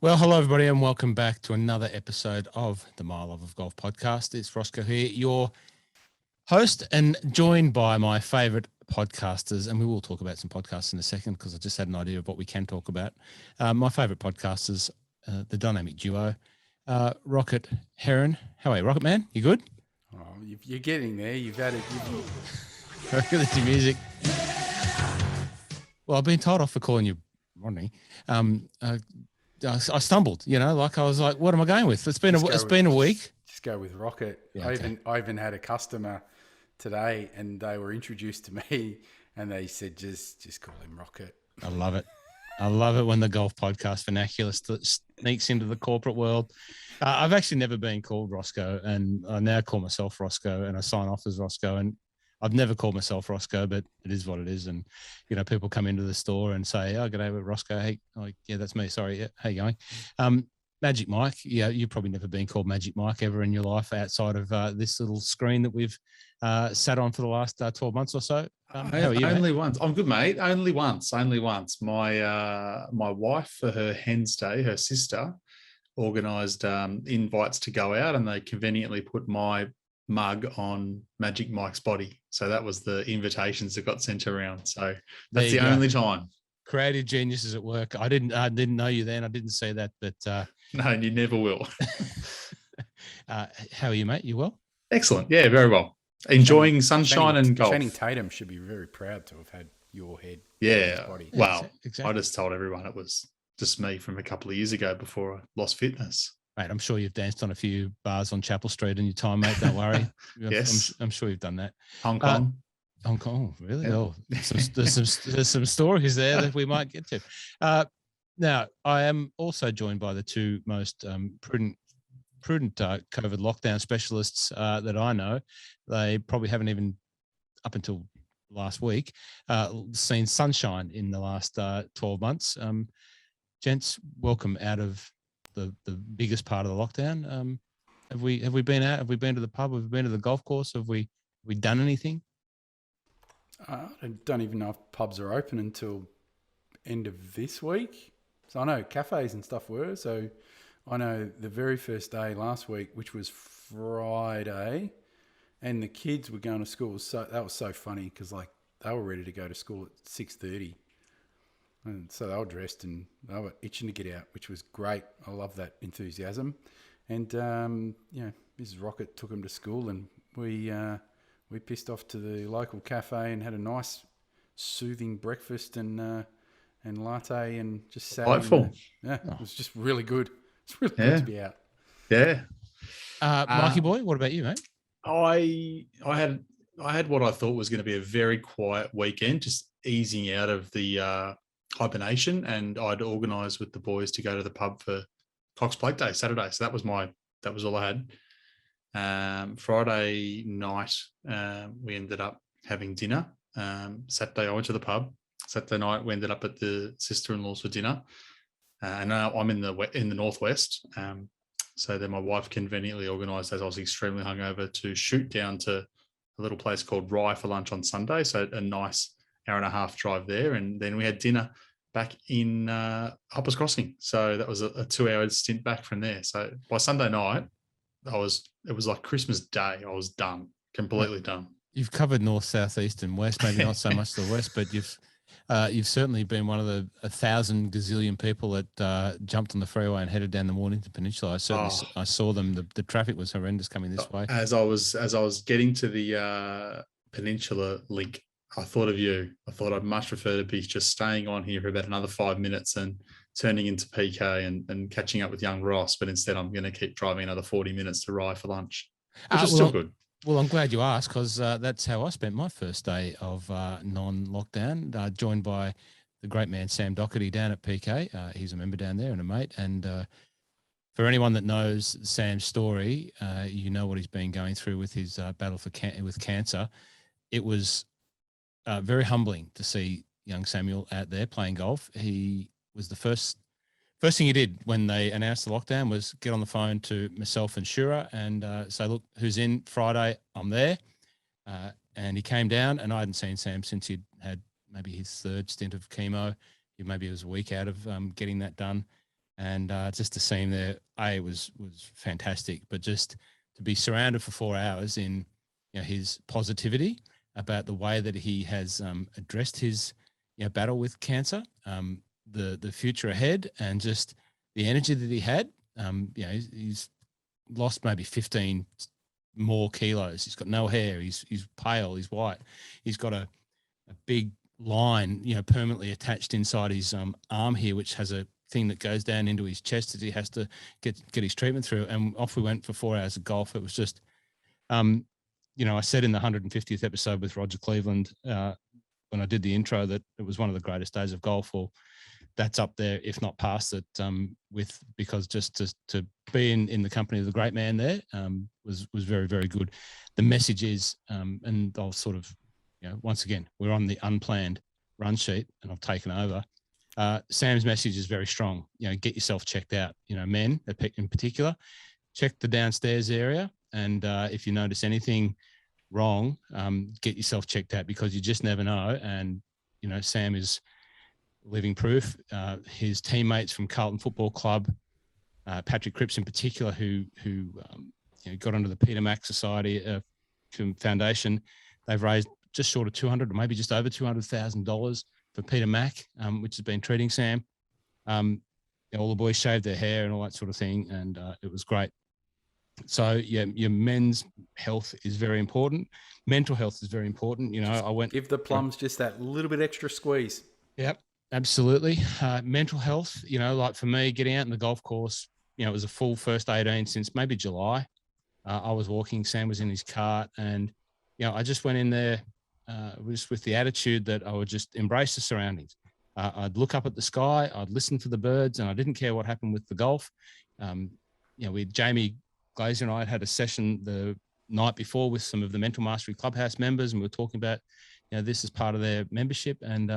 Well, hello, everybody, and welcome back to another episode of the My Love of Golf podcast. It's Roscoe here, your host, and joined by my favourite podcasters. And we will talk about some podcasts in a second because I just had an idea of what we can talk about. My favourite podcasters, the dynamic duo, Rocket Heron. How are you, Rocket Man? You good? Oh, you're getting there. You've added. Look at the music. Well, I've been told off for calling you Rodney. I stumbled, I was like, what am I going with? It's been a week. Just go with Rocket. Yeah, I even had a customer today and they were introduced to me and they said, just call him Rocket. I love it. I love it when the golf podcast vernacular sneaks into the corporate world. I've actually never been called Roscoe, and I now call myself Roscoe, and I sign off as Roscoe. And I've never called myself Roscoe, but it is what it is. And, people come into the store and say, oh, g'day, we're Roscoe. Hey, yeah, that's me. Sorry. Yeah. How you going? Magic Mike. Yeah, you've probably never been called Magic Mike ever in your life outside of this little screen that we've sat on for the last 12 months or so. How are you, only once. I'm good, mate. Only once. My wife, for her Hen's Day, her sister, organised invites to go out, and they conveniently put my mug on Magic Mike's body. So that was the invitations that got sent around. So that's the only time. Creative geniuses at work. I didn't know you then. I didn't say that, but no, you never will. How are you, mate? You well? Excellent. Yeah, very well. Enjoying sunshine and golf. Channing Tatum should be very proud to have had your head. Yeah. Body. Well, exactly. I just told everyone it was just me from a couple of years ago before I lost fitness. Mate, I'm sure you've danced on a few bars on Chapel Street in your time, mate. Don't worry. Yes. I'm sure you've done that. Hong Kong. Hong Kong, really? Yeah. Oh, there's some stories there that we might get to. Now, I am also joined by the two most prudent COVID lockdown specialists that I know. They probably haven't even, up until last week, seen sunshine in the last 12 months. Gents, welcome out of the biggest part of the lockdown. Have we been out? Have we been to the pub? Have we been to the golf course? Have we done anything? I don't even know if pubs are open until end of this week. So I know cafes and stuff were. So I know the very first day last week, which was Friday, and the kids were going to school. So that was so funny because they were ready to go to school at 6:30. And so they were dressed and they were itching to get out, which was great. I love that enthusiasm. And, Mrs. Rocket took them to school, and we pissed off to the local cafe and had a nice soothing breakfast and latte and just sat. Delightful. It was just really good. It's really good to be out. Yeah. Mikey boy, what about you, mate? I had what I thought was going to be a very quiet weekend, just easing out of the hibernation, and I'd organised with the boys to go to the pub for Cox Plate Day Saturday. So that was all I had. Friday night, we ended up having dinner. Saturday, I went to the pub. Saturday night, we ended up at the sister-in-law's for dinner. And now I'm in the northwest. So then my wife conveniently organised, as I was extremely hungover, to shoot down to a little place called Rye for lunch on Sunday. So a nice hour and a half drive there. And then we had dinner back in Hoppers Crossing. So that was a 2-hour stint back from there. So by Sunday night, it was like Christmas Day. I was done, completely done. You've covered north, south, east, and west. Maybe not so much the west, but you've certainly been one of the 1,000 gazillion people that jumped on the freeway and headed down the Mornington Peninsula. I saw them. The traffic was horrendous coming this way. As I was getting to the Peninsula link, I thought of you. I thought I'd much prefer to be just staying on here for about another 5 minutes and turning into PK and catching up with young Ross. But instead, I'm going to keep driving another 40 minutes to Rye for lunch, which is still good. Well, I'm glad you asked, because that's how I spent my first day of non-lockdown, joined by the great man Sam Docherty down at PK. He's a member down there and a mate. And for anyone that knows Sam's story, you know what he's been going through with his battle with cancer. It was very humbling to see young Samuel out there playing golf. He was the first thing he did when they announced the lockdown was get on the phone to myself and Shura and say, look, who's in Friday? I'm there. And he came down, and I hadn't seen Sam since he'd had maybe his third stint of chemo. Maybe it was a week out of getting that done. And just to see him there, was fantastic. But just to be surrounded for 4 hours in his positivity about the way that he has addressed his battle with cancer, the future ahead, and just the energy that he had. He's lost maybe 15 more kilos. He's got no hair. He's pale. He's white. He's got a big line, permanently attached inside his arm here, which has a thing that goes down into his chest as he has to get his treatment through. And off we went for 4 hours of golf. It was just, I said in the 150th episode with Roger Cleveland when I did the intro that it was one of the greatest days of golf. Well, that's up there, if not past it, because just to be in the company of the great man there was very, very good. The message is, and I'll sort of, once again, we're on the unplanned run sheet and I've taken over. Sam's message is very strong. Get yourself checked out. Men in particular, check the downstairs area. And if you notice anything wrong, get yourself checked out because you just never know. And, Sam is living proof. His teammates from Carlton Football Club, Patrick Cripps in particular, who got under the Peter Mac Society Foundation, they've raised just short of $200,000 or maybe just over $200,000 for Peter Mac, which has been treating Sam. All the boys shaved their hair and all that sort of thing, and it was great. So your men's health is very important. Mental health is very important. I went give the plums just that little bit extra squeeze. Yep, absolutely. Mental health. Like for me, getting out in the golf course. It was a full first 18 since maybe July. I was walking. Sam was in his cart, and I just went in there just with the attitude that I would just embrace the surroundings. I'd look up at the sky. I'd listen to the birds, and I didn't care what happened with the golf. Jamie Glazer and I had a session the night before with some of the Mental Mastery Clubhouse members, and we were talking about, this is part of their membership, and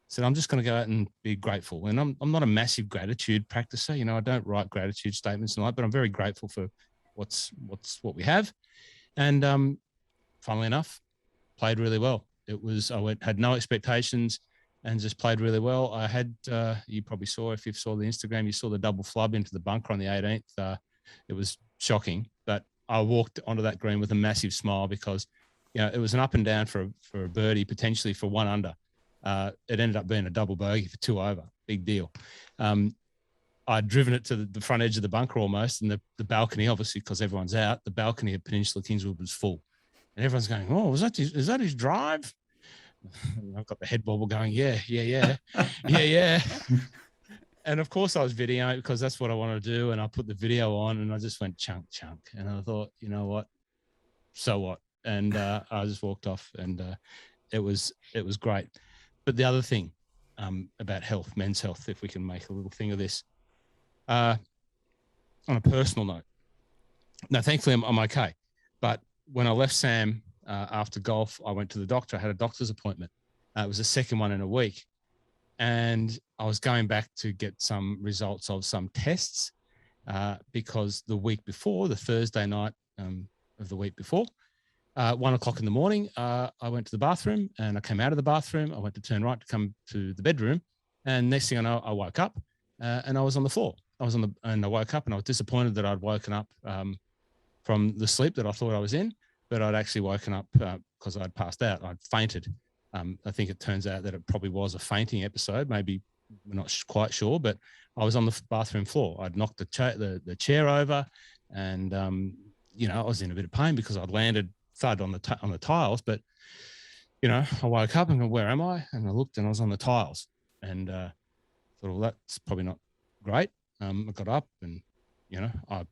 said, I'm just going to go out and be grateful. And I'm not a massive gratitude practicer. I don't write gratitude statements and all that, but I'm very grateful for what we have. And funnily enough, played really well. Had no expectations and just played really well. I had, you probably saw, if you saw the Instagram, you saw the double flub into the bunker on the 18th. It was shocking, but I walked onto that green with a massive smile because, it was an up and down for a birdie, potentially for 1 under. It ended up being a double bogey for 2 over. Big deal. I'd driven it to the front edge of the bunker almost, and the balcony, obviously, because everyone's out, the balcony at Peninsula Kingswood was full. And everyone's going, oh, is that his drive? And I've got the head bobble going, yeah. And of course I was videoing it because that's what I want to do. And I put the video on and I just went chunk. And I thought, you know what? So what? And I just walked off, and it was great. But the other thing about health, men's health, if we can make a little thing of this, on a personal note, no, thankfully I'm okay. But when I left Sam after golf, I went to the doctor. I had a doctor's appointment. It was the second one in a week. And I was going back to get some results of some tests because the week before, the Thursday night of the week before, 1 o'clock in the morning, I went to the bathroom and I came out of the bathroom. I went to turn right to come to the bedroom. And next thing I know, I woke up and I was on the floor. And I woke up and I was disappointed that I'd woken up from the sleep that I thought I was in, but I'd actually woken up because I'd passed out. I'd fainted. I think it turns out that it probably was a fainting episode. Maybe we're not quite sure, but I was on the bathroom floor. I'd knocked the chair over, and I was in a bit of pain because I'd landed thud on the tiles. But I woke up and go, where am I? And I looked and I was on the tiles, and thought, well, that's probably not great. I got up and I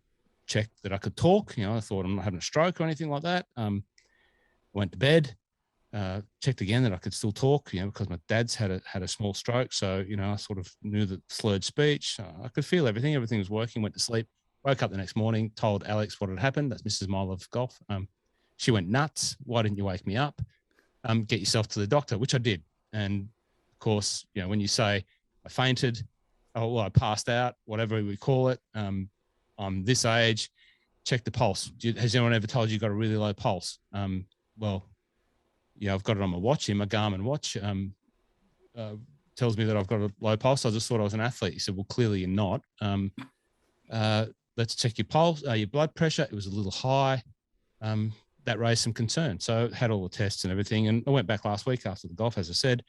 checked that I could talk. I thought I'm not having a stroke or anything like that. Went to bed. checked again that I could still talk, because my dad's had a small stroke. So, I sort of knew that slurred speech. I could feel everything. Everything was working, went to sleep, woke up the next morning, told Alex what had happened. That's Mrs. My Love Golf. She went nuts. Why didn't you wake me up? Get yourself to the doctor, which I did. And of course, when you say I fainted, I passed out, whatever we call it, I'm this age, check the pulse. Has anyone ever told you got a really low pulse? Well, I've got it on my watch here, my Garmin watch, tells me that I've got a low pulse. I just thought I was an athlete. He said, well, clearly you're not. Let's check your pulse, your blood pressure. It was a little high. That raised some concern. So had all the tests and everything. And I went back last week after the golf, as I said.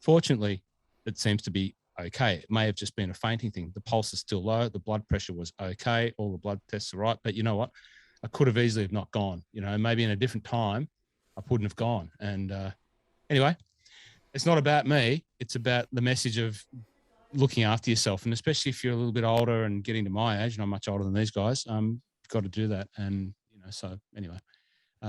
Fortunately, it seems to be okay. It may have just been a fainting thing. The pulse is still low. The blood pressure was okay. All the blood tests are right. But you know what? I could have easily have not gone. Maybe in a different time, I wouldn't have gone. And anyway, it's not about me. It's about the message of looking after yourself. And especially if you're a little bit older and getting to my age, and I'm much older than these guys, you've got to do that. And, so anyway,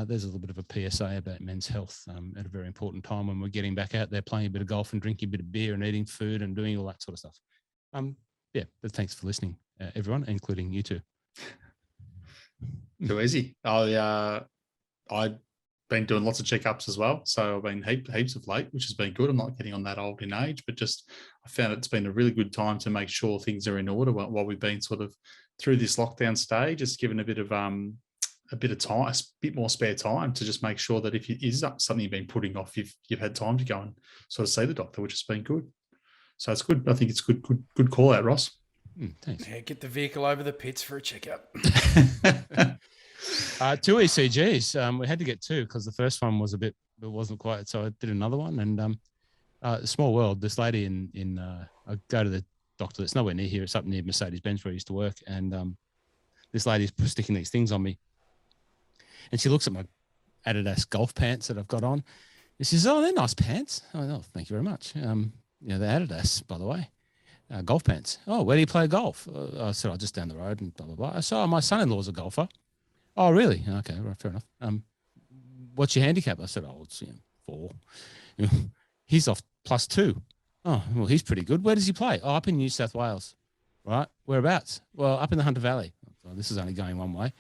there's a little bit of a PSA about men's health at a very important time when we're getting back out there playing a bit of golf and drinking a bit of beer and eating food and doing all that sort of stuff. But thanks for listening, everyone, including you two. Too easy. I've been doing lots of checkups as well. So I've been heaps of late, which has been good. I'm not getting on that old in age, but just I found it's been a really good time to make sure things are in order while we've been sort of through this lockdown stage. Just given a bit of time, a bit more spare time to just make sure that if it is something you've been putting off, you've had time to go and sort of see the doctor, which has been good. So it's good. I think it's good call out, Ross. Thanks. Yeah, get the vehicle over the pits for a checkup. 2 ECGs. We had to get 2 because the first one was it wasn't quite. So I did another one, and small world. This lady I go to the doctor that's nowhere near here. It's up near Mercedes-Benz where I used to work, and this lady's sticking these things on me, and she looks at my Adidas golf pants that I've got on, and she says, "Oh, they're nice pants." Oh, thank you very much. They're Adidas, by the way. Golf pants. Oh, where do you play golf? I said, "Oh, just down the road," and blah blah blah. I said, "Oh, my son-in-law's a golfer." Oh, really? Okay, right, fair enough. What's your handicap? I said, "Oh, it's 4." He's off +2. Oh, well, he's pretty good. Where does he play? Oh, up in New South Wales. Right. Whereabouts? Well, up in the Hunter Valley. Oh, this is only going one way.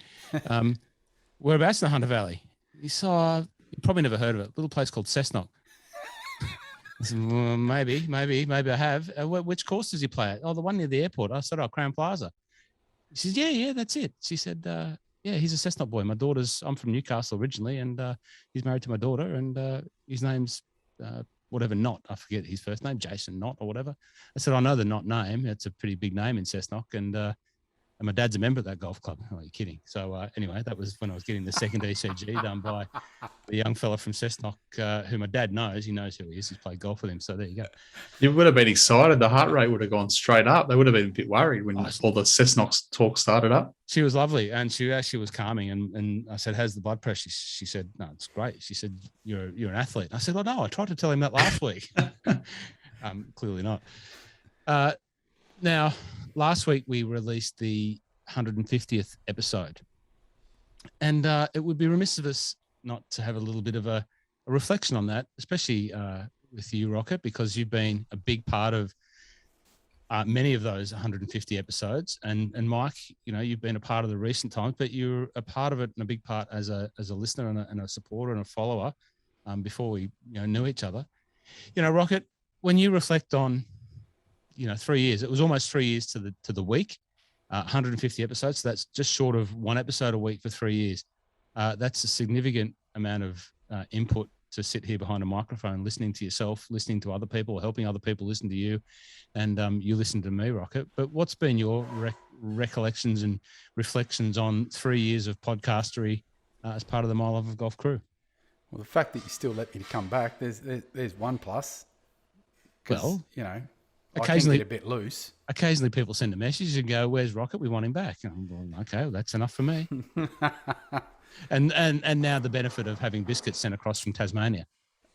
Whereabouts in the Hunter Valley? You probably never heard of it. A little place called Cessnock. I said, well, maybe I have. Which course does he play at? Oh, the one near the airport. I said, "Oh, Crown Plaza." She says, yeah, that's it. She said, yeah, he's a Cessnock boy. I'm from Newcastle originally, and he's married to my daughter, and his name's whatever Knott. I forget his first name, Jason Knott or whatever. I said, I know the Knott name. It's a pretty big name in Cessnock, and my dad's a member of that golf club. Oh, you're kidding. So anyway, that was when I was getting the second ECG done by the young fella from Cessnock, who my dad knows. He knows who he is. He's played golf with him. So there you go. You would have been excited. The heart rate would have gone straight up. They would have been a bit worried when all the Cessnock talk started up. She was lovely, and she actually was calming. And I said, "How's the blood pressure?" She said, "No, it's great." She said, "You're an athlete." I said, "Oh no, I tried to tell him that last week." Clearly not. Now, last week we released the 150th episode, and it would be remiss of us not to have a little bit of a reflection on that, especially with you, Rocket, because you've been a big part of many of those 150 episodes, and Mike, you've been a part of the recent times, but you're a part of it and a big part as a listener and a supporter and a follower before we knew each other. Rocket, when you reflect on 3 years, it was almost 3 years to the week, 150 episodes. So that's just short of one episode a week for 3 years. That's a significant amount of input to sit here behind a microphone, listening to yourself, listening to other people, helping other people listen to you, and you listen to me, Rocket. But what's been your recollections and reflections on 3 years of podcastery as part of the My Love of Golf crew? Well, the fact that you still let me come back, there's one plus. Well, occasionally I can get a bit loose. Occasionally people send a message and go, "Where's Rocket? We want him back." And I'm going, okay, well, that's enough for me. And now the benefit of having biscuits sent across from Tasmania.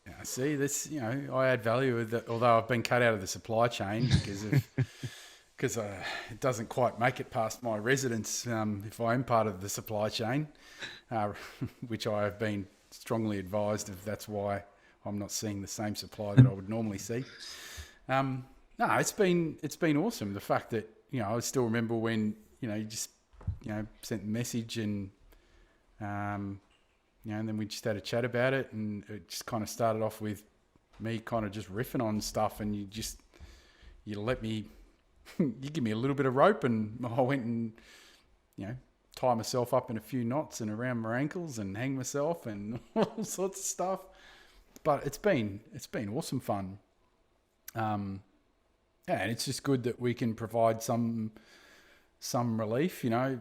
Yeah, see, this, I add value with it, although I've been cut out of the supply chain because it doesn't quite make it past my residence if I am part of the supply chain, which I have been strongly advised of. That's why I'm not seeing the same supply that I would normally see. No, it's been awesome. The fact that, I still remember when, you just, sent the message and, and then we just had a chat about it, and it just kind of started off with me kind of just riffing on stuff, and you let me, you give me a little bit of rope, and I went and, tie myself up in a few knots and around my ankles and hang myself and all sorts of stuff. But it's been awesome fun. And it's just good that we can provide some relief, the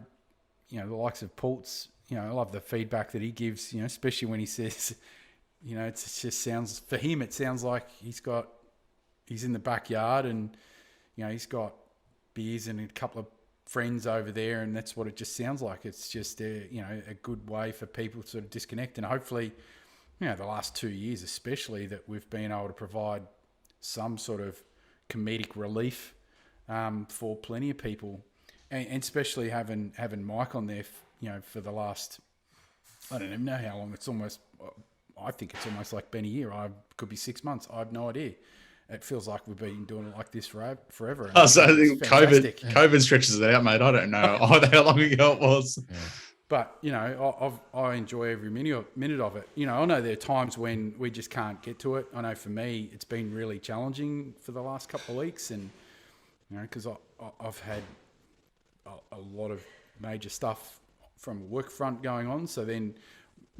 likes of Paul's, I love the feedback that he gives, especially when he says, it just sounds, for him, it sounds like he's in the backyard and, he's got beers and a couple of friends over there, and that's what it just sounds like. It's just a good way for people to sort of disconnect, and hopefully, the last 2 years especially, that we've been able to provide some sort of comedic relief for plenty of people, and especially having Mike on there, for the last, I don't even know how long. I think it's almost like been a year. I could be 6 months. I have no idea. It feels like we've been doing it like this forever. So I think COVID stretches it out, mate. I don't know how long ago it was. Yeah. But, I enjoy every minute of it. I know there are times when we just can't get to it. I know for me, it's been really challenging for the last couple of weeks. And, because I've had a lot of major stuff from a work front going on. So then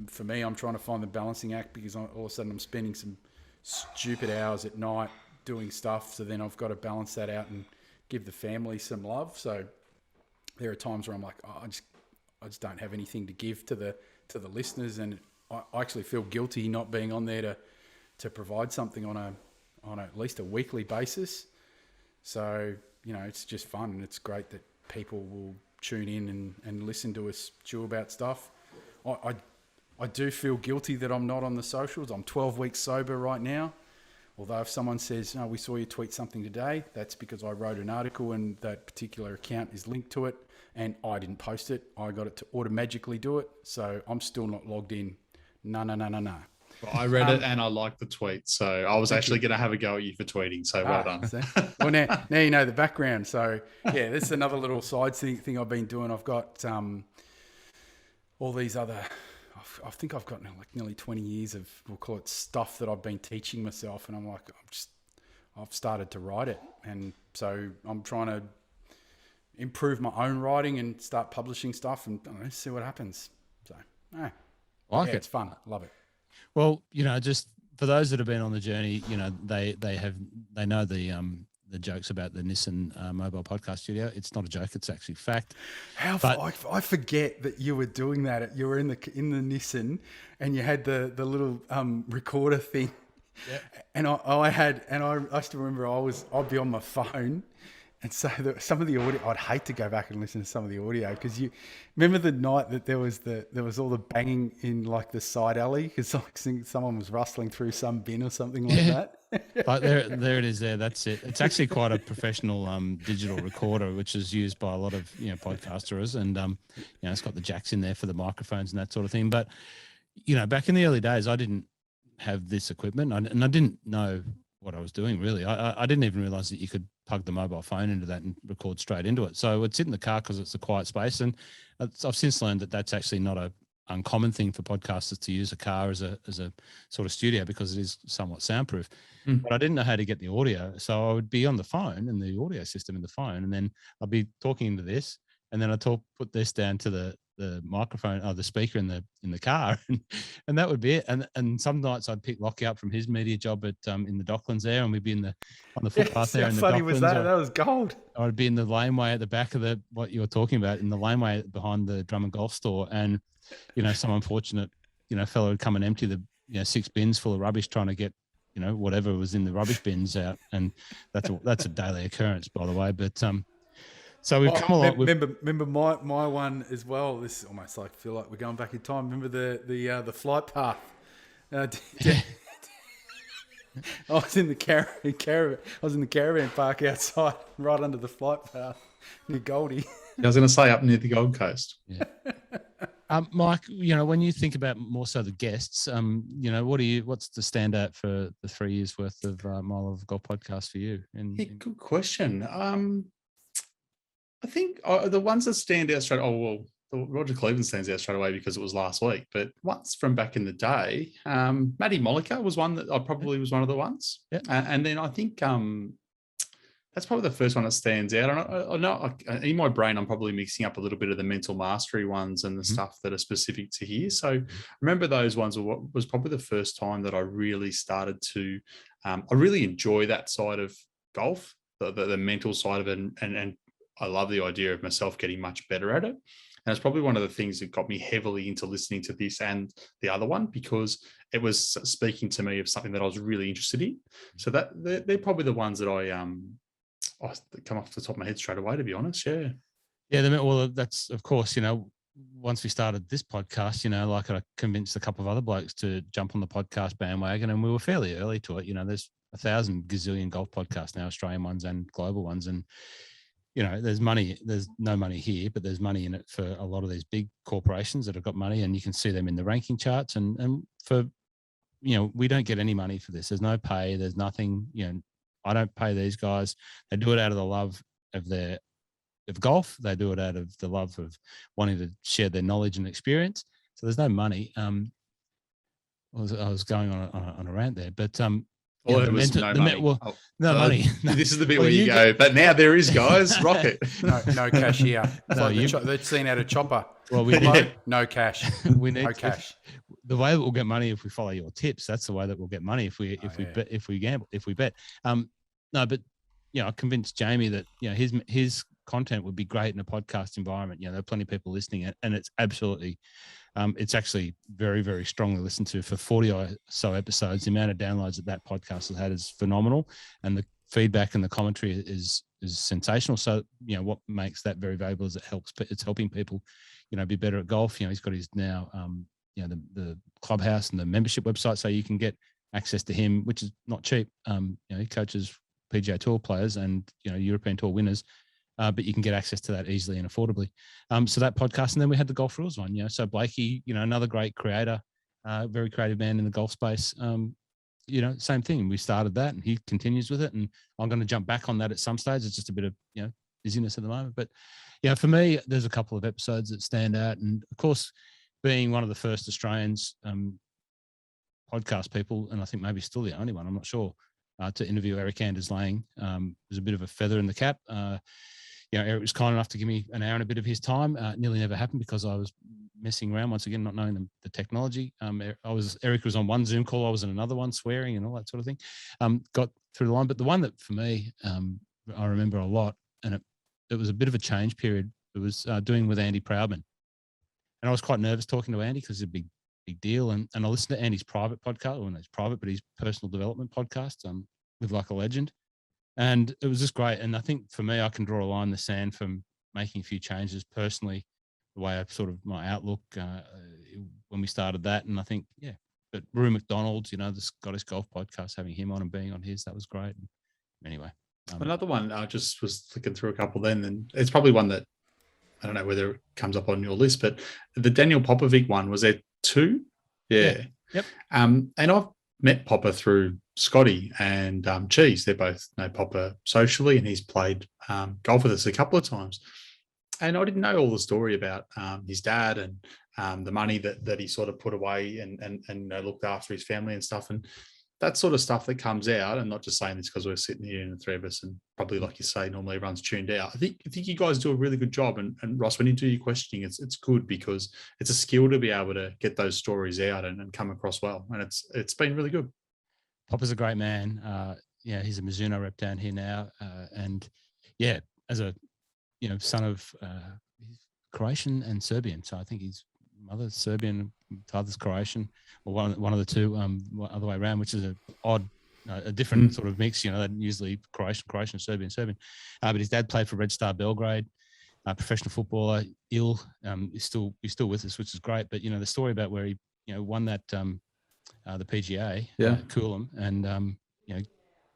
for me, I'm trying to find the balancing act, because all of a sudden I'm spending some stupid hours at night doing stuff. So then I've got to balance that out and give the family some love. So there are times where I'm like, I just don't have anything to give to the listeners, and I actually feel guilty not being on there to provide something on at least a weekly basis. So it's just fun, and it's great that people will tune in and listen to us chew about stuff. I do feel guilty that I'm not on the socials. I'm 12 weeks sober right now. Although if someone says, "No, we saw you tweet something today," that's because I wrote an article and that particular account is linked to it, and I didn't post it. I got it to automagically do it. So I'm still not logged in. No. Well, I read it and I liked the tweet. So I was actually going to have a go at you for tweeting. So well done. See? Well, now you know the background. So yeah, this is another little side thing I've been doing. I've got all these other, I think I've got like nearly 20 years of, we'll call it, stuff that I've been teaching myself. And I'm like, I've started to write it. And so I'm trying to improve my own writing and start publishing stuff and see what happens. So, it's fun. Love it. Well, just for those that have been on the journey, they know the jokes about the Nissan mobile podcast studio. It's not a joke; it's actually fact. I forget that you were doing that. You were in the Nissan, and you had the little recorder thing. Yep. And I still remember I'd be on my phone. And so some of the audio, I'd hate to go back and listen to some of the audio, because you remember the night that there was all the banging in like the side alley, because like someone was rustling through some bin or something like that. But there it is. There, that's it. It's actually quite a professional digital recorder, which is used by a lot of podcasters, and it's got the jacks in there for the microphones and that sort of thing. But back in the early days, I didn't have this equipment, and I didn't know what I was doing really. I didn't even realize that you could plug the mobile phone into that and record straight into it. So I'd sit in the car because it's a quiet space, and I've since learned that that's actually not a uncommon thing for podcasters to use a car as a sort of studio, because it is somewhat soundproof. But I didn't know how to get the audio, so I would be on the phone and the audio system in the phone, and then I'd be talking into this, and then I'd put this down to the microphone or the speaker in the car, and that would be it. And some nights I'd pick Lockie up from his media job at in the Docklands there, and we'd be on the footpath there. How funny was that? That was gold. I'd be in the laneway at the back of what you were talking about, in the laneway behind the drum and golf store, and some unfortunate fellow would come and empty the 6 bins full of rubbish, trying to get whatever was in the rubbish bins out, and that's a daily occurrence, by the way. But so we've come along. Remember my one as well. This is almost like, feel like we're going back in time. Remember the flight path. I was in the caravan. I was in the caravan park outside, right under the flight path near Goldie. I was going to say up near the Gold Coast. Yeah. Mike, when you think about more so the guests, what's the standout for the 3 years worth of Mile of Golf podcast for you? Good question. I think the ones that stand out straight. Roger Cleveland stands out straight away because it was last week. But once from back in the day, Matty Mollica was one that I probably was one of the ones. Yeah. And then I think that's probably the first one that stands out. And I know in my brain, I'm probably mixing up a little bit of the mental mastery ones and the stuff that are specific to here. So I remember those ones was probably the first time that I really started to, I really enjoy that side of golf, the mental side of it. And I love the idea of myself getting much better at it. And it's probably one of the things that got me heavily into listening to this and the other one, because it was speaking to me of something that I was really interested in. So that they're probably the ones that I come off the top of my head straight away, to be honest. Yeah. Yeah. Well, that's, of course, once we started this podcast, like I convinced a couple of other blokes to jump on the podcast bandwagon, and we were fairly early to it. There's 1,000 gazillion golf podcasts now, Australian ones and global ones. And, there's money, there's no money here, but there's money in it for a lot of these big corporations that have got money, and you can see them in the ranking charts. And for, we don't get any money for this. There's no pay. There's nothing, I don't pay these guys. They do it out of the love of golf. They do it out of the love of wanting to share their knowledge and experience. So there's no money. I was going on a rant there, but no money. No money. This is the bit where you go, but now there is, guys. Rock it. No cash here. They've seen out a chopper. Well, no cash. We need no cash. The way that we'll get money if we follow your tips. That's the way that we'll get money if we gamble, if we bet. No, but I convinced Jamie that his content would be great in a podcast environment. There are plenty of people listening, and it's absolutely, it's actually very, very strongly listened to for 40 or so episodes. The amount of downloads that podcast has had is phenomenal, and the feedback and the commentary is sensational. So what makes that very valuable is it's helping people, be better at golf. He's got his now, the clubhouse and the membership website, so you can get access to him, which is not cheap. He coaches PGA Tour players and European Tour winners, but you can get access to that easily and affordably. So that podcast, and then we had the Golf Rules one. So Blakey, another great creator, very creative man in the golf space. Same thing. We started that, and he continues with it. And I'm going to jump back on that at some stage. It's just a bit of busyness at the moment, but for me, there's a couple of episodes that stand out, and of course, being one of the first Australians podcast people, and I think maybe still the only one, I'm not sure, to interview Eric Anders Lang was a bit of a feather in the cap. Eric was kind enough to give me an hour and a bit of his time. Nearly never happened because I was messing around once again, not knowing the technology. Eric was on one Zoom call, I was on another one, swearing and all that sort of thing. Got through the line, but the one that for me, I remember a lot, and it was a bit of a change period. It was doing with Andy Proudman, and I was quite nervous talking to Andy because it's a big deal. And I listened to Andy's private podcast, well, it's private, but his personal development podcast, with Like a Legend. And it was just great. And I think for me, I can draw a line in the sand from making a few changes personally, the way I sort of my outlook when we started that. And I think, but Rue McDonald's, the Scottish Golf Podcast, having him on and being on his, that was great. And anyway. Another one, I just was flicking through a couple then, and it's probably one that, I don't know whether it comes up on your list, but the Daniel Popovic one, was there two? Yeah. Yep. And I've met Popper through Scotty and Cheese. They both know Popper socially, and he's played golf with us a couple of times. And I didn't know all the story about his dad and the money that he sort of put away and looked after his family and stuff. And that sort of stuff that comes out, and not just saying this because we're sitting here and the three of us, and probably, like you say, normally everyone's tuned out. I think you guys do a really good job. And Ross, when you do your questioning, it's good because it's a skill to be able to get those stories out and come across well. And it's been really good. Popper's a great man. He's a Mizuno rep down here now. As a son of Croatian and Serbian. So I think his mother's Serbian, father's Croatian, or one of the two, other way around, which is a different sort of mix. Usually Croatian, Serbian. But his dad played for Red Star Belgrade, professional footballer. He's still with us, which is great. But the story about where he won that the PGA, Coolum, and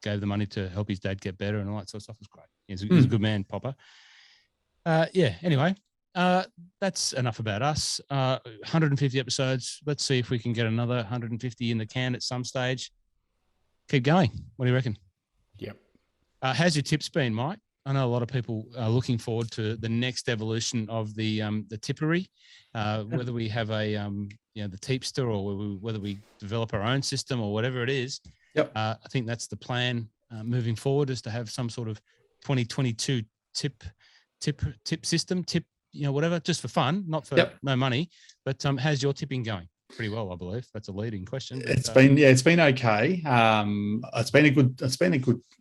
gave the money to help his dad get better and all that sort of stuff was great. He's a good man, Popper. Anyway, That's enough about us. 150 episodes. Let's see if we can get another 150 in the can at some stage. Keep going. What do you reckon? Yep. How's your tips been, Mike? I know a lot of people are looking forward to the next evolution of the tippery, whether we have a the Teepster or whether we develop our own system or whatever it is. Yep. I think that's the plan moving forward, is to have some sort of 2022 tip system, whatever, just for fun, not for no money. But how's your tipping going? Pretty well, I believe. That's a leading question. But, it's been okay. It's been a good.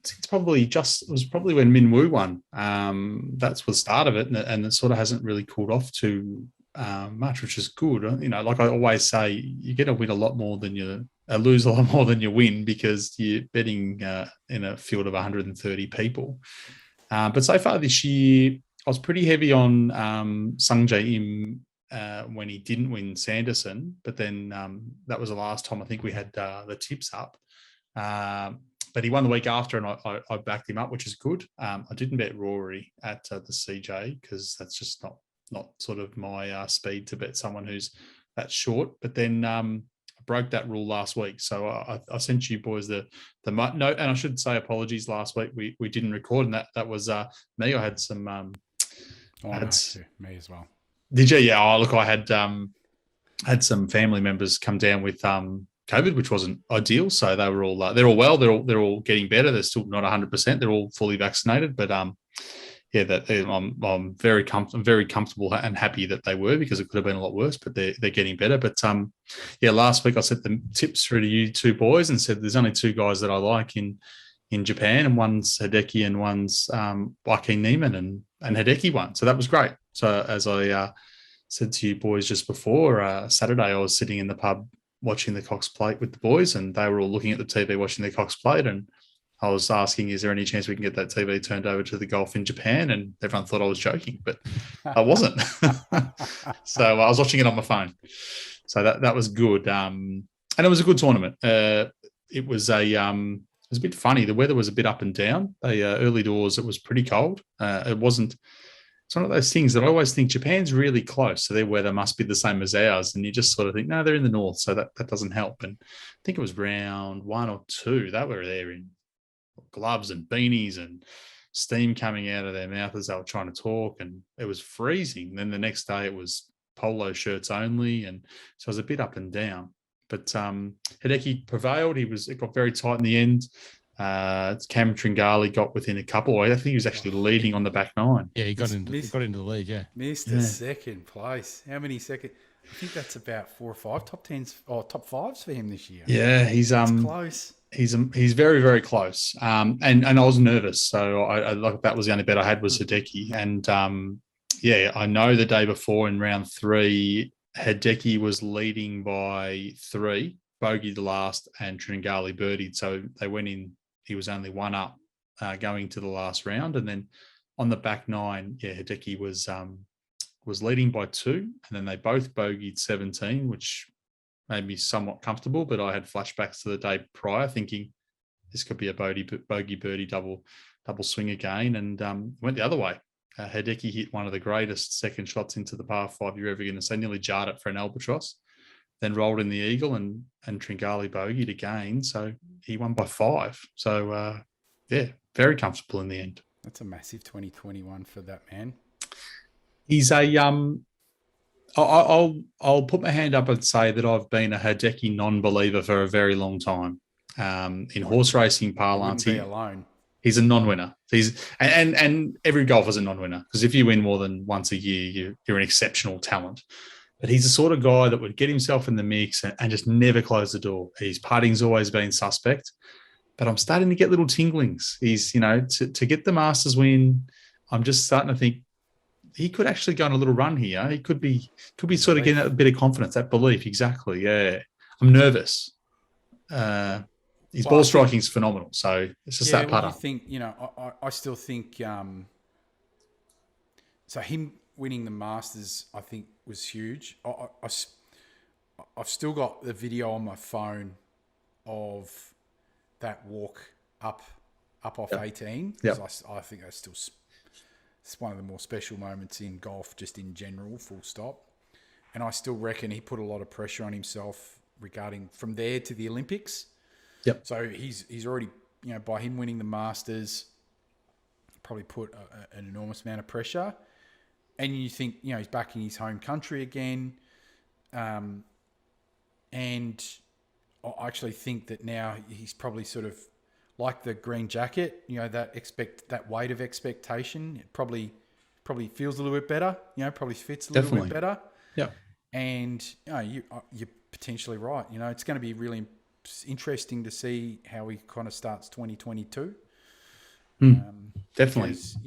It was probably when Min Woo won. That's the start of it, and it sort of hasn't really cooled off too much, which is good. Like I always say, you're going to win a lot more than you lose a lot more than you win, because you're betting in a field of 130 people. But so far this year, I was pretty heavy on Sung Jae Im when he didn't win Sanderson, but then that was the last time I think we had the tips up. But he won the week after, and I backed him up, which is good. I didn't bet Rory at the CJ, because that's just not sort of my speed to bet someone who's that short. But then I broke that rule last week, so I sent you boys the note, and I should say apologies. Last week we didn't record, and that was me. I had some. Me as well. Did you? Yeah. Oh, look, I had some family members come down with COVID, which wasn't ideal. So they were all they're all well. They're all getting better. They're still not 100%. They're all fully vaccinated, but I'm very comfortable and happy that they were, because it could have been a lot worse. But they're getting better. But last week I sent the tips through to you two boys and said there's only two guys that I like in Japan, and one's Hideki and one's Joaquin Neiman, and Hideki won. So that was great. So as I said to you boys just before, Saturday I was sitting in the pub watching the Cox Plate with the boys, and they were all looking at the TV watching the Cox Plate, and I was asking, is there any chance we can get that TV turned over to the golf in Japan? And everyone thought I was joking, but I wasn't. So I was watching it on my phone. So that was good. And it was a good tournament. It was a bit funny. The weather was a bit up and down. Early doors, it was pretty cold. It's one of those things that I always think Japan's really close, so their weather must be the same as ours. And you just sort of think, no, they're in the north, so that doesn't help. And I think it was round 1 or 2. They were there in gloves and beanies and steam coming out of their mouth as they were trying to talk, and it was freezing. Then the next day it was polo shirts only, and so it was a bit up and down. But Hideki prevailed. It got very tight in the end. Cam Tringali got within a couple. I think he was actually leading on the back nine. Yeah, he got into the lead. Yeah, missed a second place. How many second? I think that's about 4 or 5 top 10s or top 5s for him this year. Yeah, he's close. He's very, very close. And I was nervous, so I like that was the only bet I had was Hideki. And I know the day before in round 3, Hideki was leading by 3, bogeyed the last, and Tringali birdied. So they went in. He was only 1 up going to the last round, and then on the back 9, Hideki was leading by 2, and then they both bogeyed 17, which made me somewhat comfortable. But I had flashbacks to the day prior, thinking this could be a bogey birdie double swing again, and went the other way. Hideki hit one of the greatest second shots into the par 5 you're ever going to see, nearly jarred it for an albatross, then rolled in the eagle, and Tringali bogeyed again. So he won by 5. So, very comfortable in the end. That's a massive 2021 for that man. He's a I'll put my hand up and say that I've been a Hideki non-believer for a very long time. In horse racing parlance, he wouldn't be alone. He's a non-winner. And every golfer's a non-winner, because if you win more than once a year, you're an exceptional talent. But he's the sort of guy that would get himself in the mix and just never close the door. His putting's always been suspect, but I'm starting to get little tinglings. He's, to get the Masters win, I'm just starting to think he could actually go on a little run here. He could be sort of getting a bit of confidence, that belief. Exactly. Yeah. I'm nervous. His ball striking is phenomenal. So it's just that putter. I think, I still think, so him winning the Masters, I think, was huge. I've still got the video on my phone of that walk up off 18. Yep. I think that's still it's one of the more special moments in golf, just in general, full stop. And I still reckon he put a lot of pressure on himself regarding from there to the Olympics. Yep. So he's already, by him winning the Masters, probably put an enormous amount of pressure. And you think, he's back in his home country again. And I actually think that now he's probably sort of like the green jacket, that weight of expectation. It probably feels a little bit better, probably fits a little bit better. Yeah. And you're potentially right. It's going to be really interesting to see how he kind of starts 2022. Definitely. Because,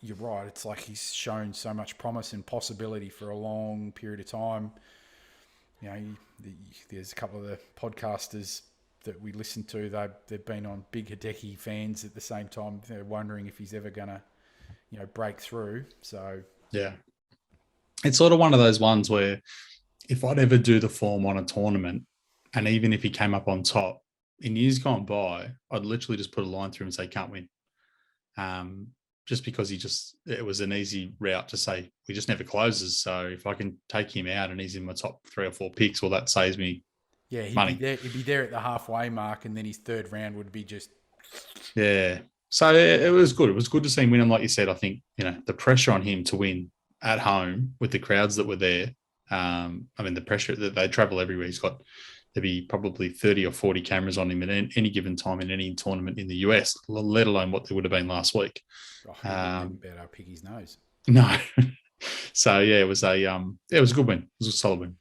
you're right. It's like he's shown so much promise and possibility for a long period of time. There's a couple of the podcasters that we listen to. They've been on big Hideki fans at the same time. They're wondering if he's ever going to, break through. So yeah, it's sort of one of those ones where if I'd ever do the form on a tournament, and even if he came up on top in years gone by, I'd literally just put a line through him and say can't win. Just because it was an easy route to say he just never closes. So if I can take him out and he's in my top 3 or 4 picks, well, that saves me. Yeah, money. He'd be there at the halfway mark, and then his third round would be just. Yeah. So it was good. It was good to see him win. And like you said, I think, the pressure on him to win at home with the crowds that were there. The pressure that they travel everywhere. There'd be probably 30 or 40 cameras on him at any given time in any tournament in the US, let alone what there would have been last week. Oh, better pick his nose. No. So yeah, it was a good win. It was a solid win.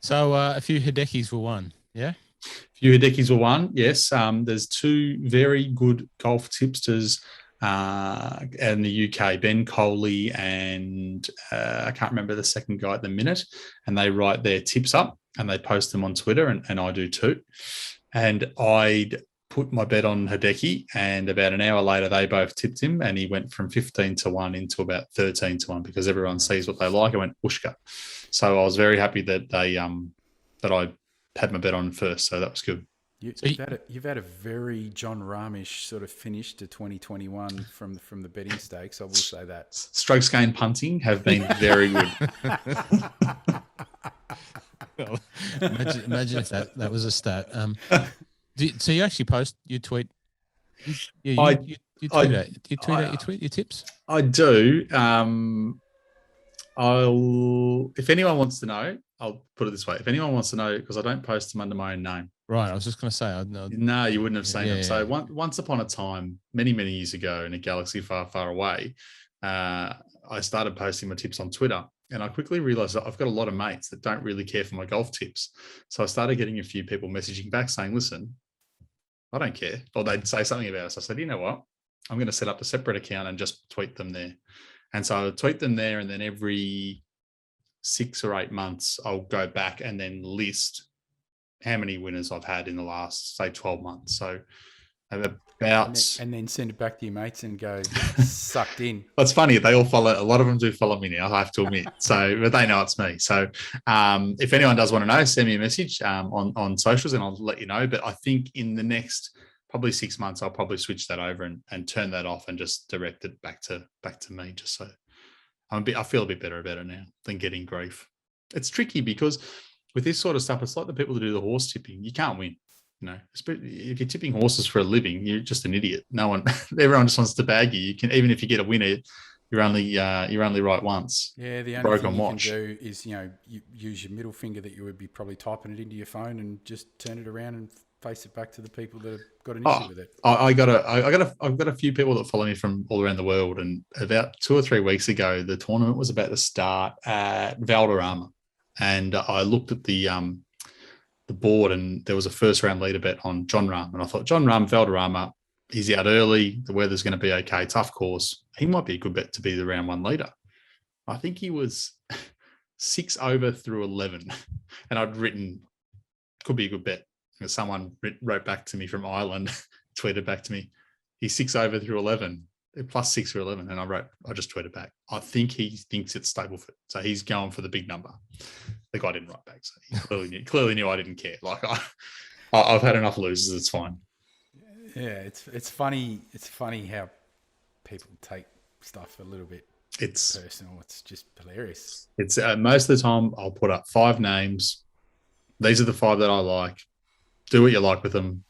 So a few Hidekis were won, yeah? A few Hidekis were won, yes. There's 2 very good golf tipsters in the UK, Ben Coley and I can't remember the second guy at the minute, and they write their tips up and they post them on Twitter, and I do too. And I'd put my bet on Hideki, and about an hour later they both tipped him, and he went from 15-1 into about 13-1 because everyone sees what they like. I went Ushka. So I was very happy that they that I had my bet on first, so that was good. You've had a very John Rahmish sort of finish to 2021 from the betting stakes. I will say that. Strokes gained punting have been very good. Well, imagine if that was a stat. So you actually tweet. You tweet out your tips. I do. If anyone wants to know, I'll put it this way. If anyone wants to know, because I don't post them under my own name. Right. I was just going to say. No, you wouldn't have seen them. So once upon a time, many, many years ago in a galaxy far, far away, I started posting my tips on Twitter. And I quickly realized that I've got a lot of mates that don't really care for my golf tips. So I started getting a few people messaging back saying, listen, I don't care. Or they'd say something about it. So I said, you know what? I'm going to set up a separate account and just tweet them there. And so I would tweet them there, and then every 6 or 8 months, I'll go back and then list how many winners I've had in the last, say, 12 months. So about... And then send it back to your mates and go, sucked in. Well, it's funny. They all follow. A lot of them do follow me now, I have to admit. But they know it's me. So if anyone does want to know, send me a message on socials and I'll let you know. But I think in the next probably 6 months, I'll probably switch that over and turn that off and just direct it back to me, just so I feel a bit better about it now than getting grief. It's tricky because with this sort of stuff, it's like the people that do the horse tipping. You can't win. If you're tipping horses for a living, you're just an idiot. Everyone just wants to bag you. You can, even if you get a winner, you're only right once. Yeah, the only thing you can do is you use your middle finger that you would be probably typing it into your phone and just turn it around and face it back to the people that have got an issue with it. I've got a few people that follow me from all around the world, and about 2 or 3 weeks ago, the tournament was about to start at Valderrama, and I looked at the board, and there was a first round leader bet on John Rahm, and I thought John Rahm, Valderrama, he's out early, the weather's going to be okay, tough course, he might be a good bet to be the round 1 leader. I think he was 6 over through 11, and I'd written could be a good bet. Someone wrote back to me from Ireland, tweeted back to me, he's 6 over through 11, plus 6 through 11, and I just tweeted back, I think he thinks it's Stableford, so he's going for the big number. The guy didn't write back, so he clearly knew I didn't care. Like I've had enough losers, it's fine. Yeah, it's funny. It's funny how people take stuff a little bit It's personal. It's just hilarious. It's most of the time I'll put up 5 names. These are the 5 that I like. Do what you like with them.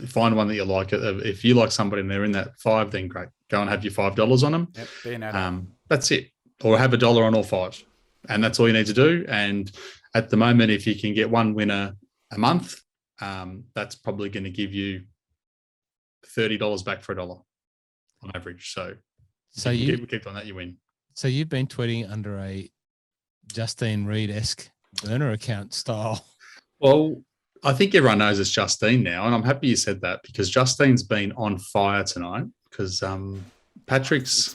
Find one that you like. If you like somebody and they're in that 5, then great. Go and have your $5 on them. Yep, be an adult. That's it. Or have $1 on all 5. And that's all you need to do. And at the moment, if you can get one winner a month, that's probably going to give you $30 back for $1 on average. So you keep on that, you win. So you've been tweeting under a Justine Reed-esque burner account style. Well, I think everyone knows it's Justine now, and I'm happy you said that because Justine's been on fire tonight because Patrick's...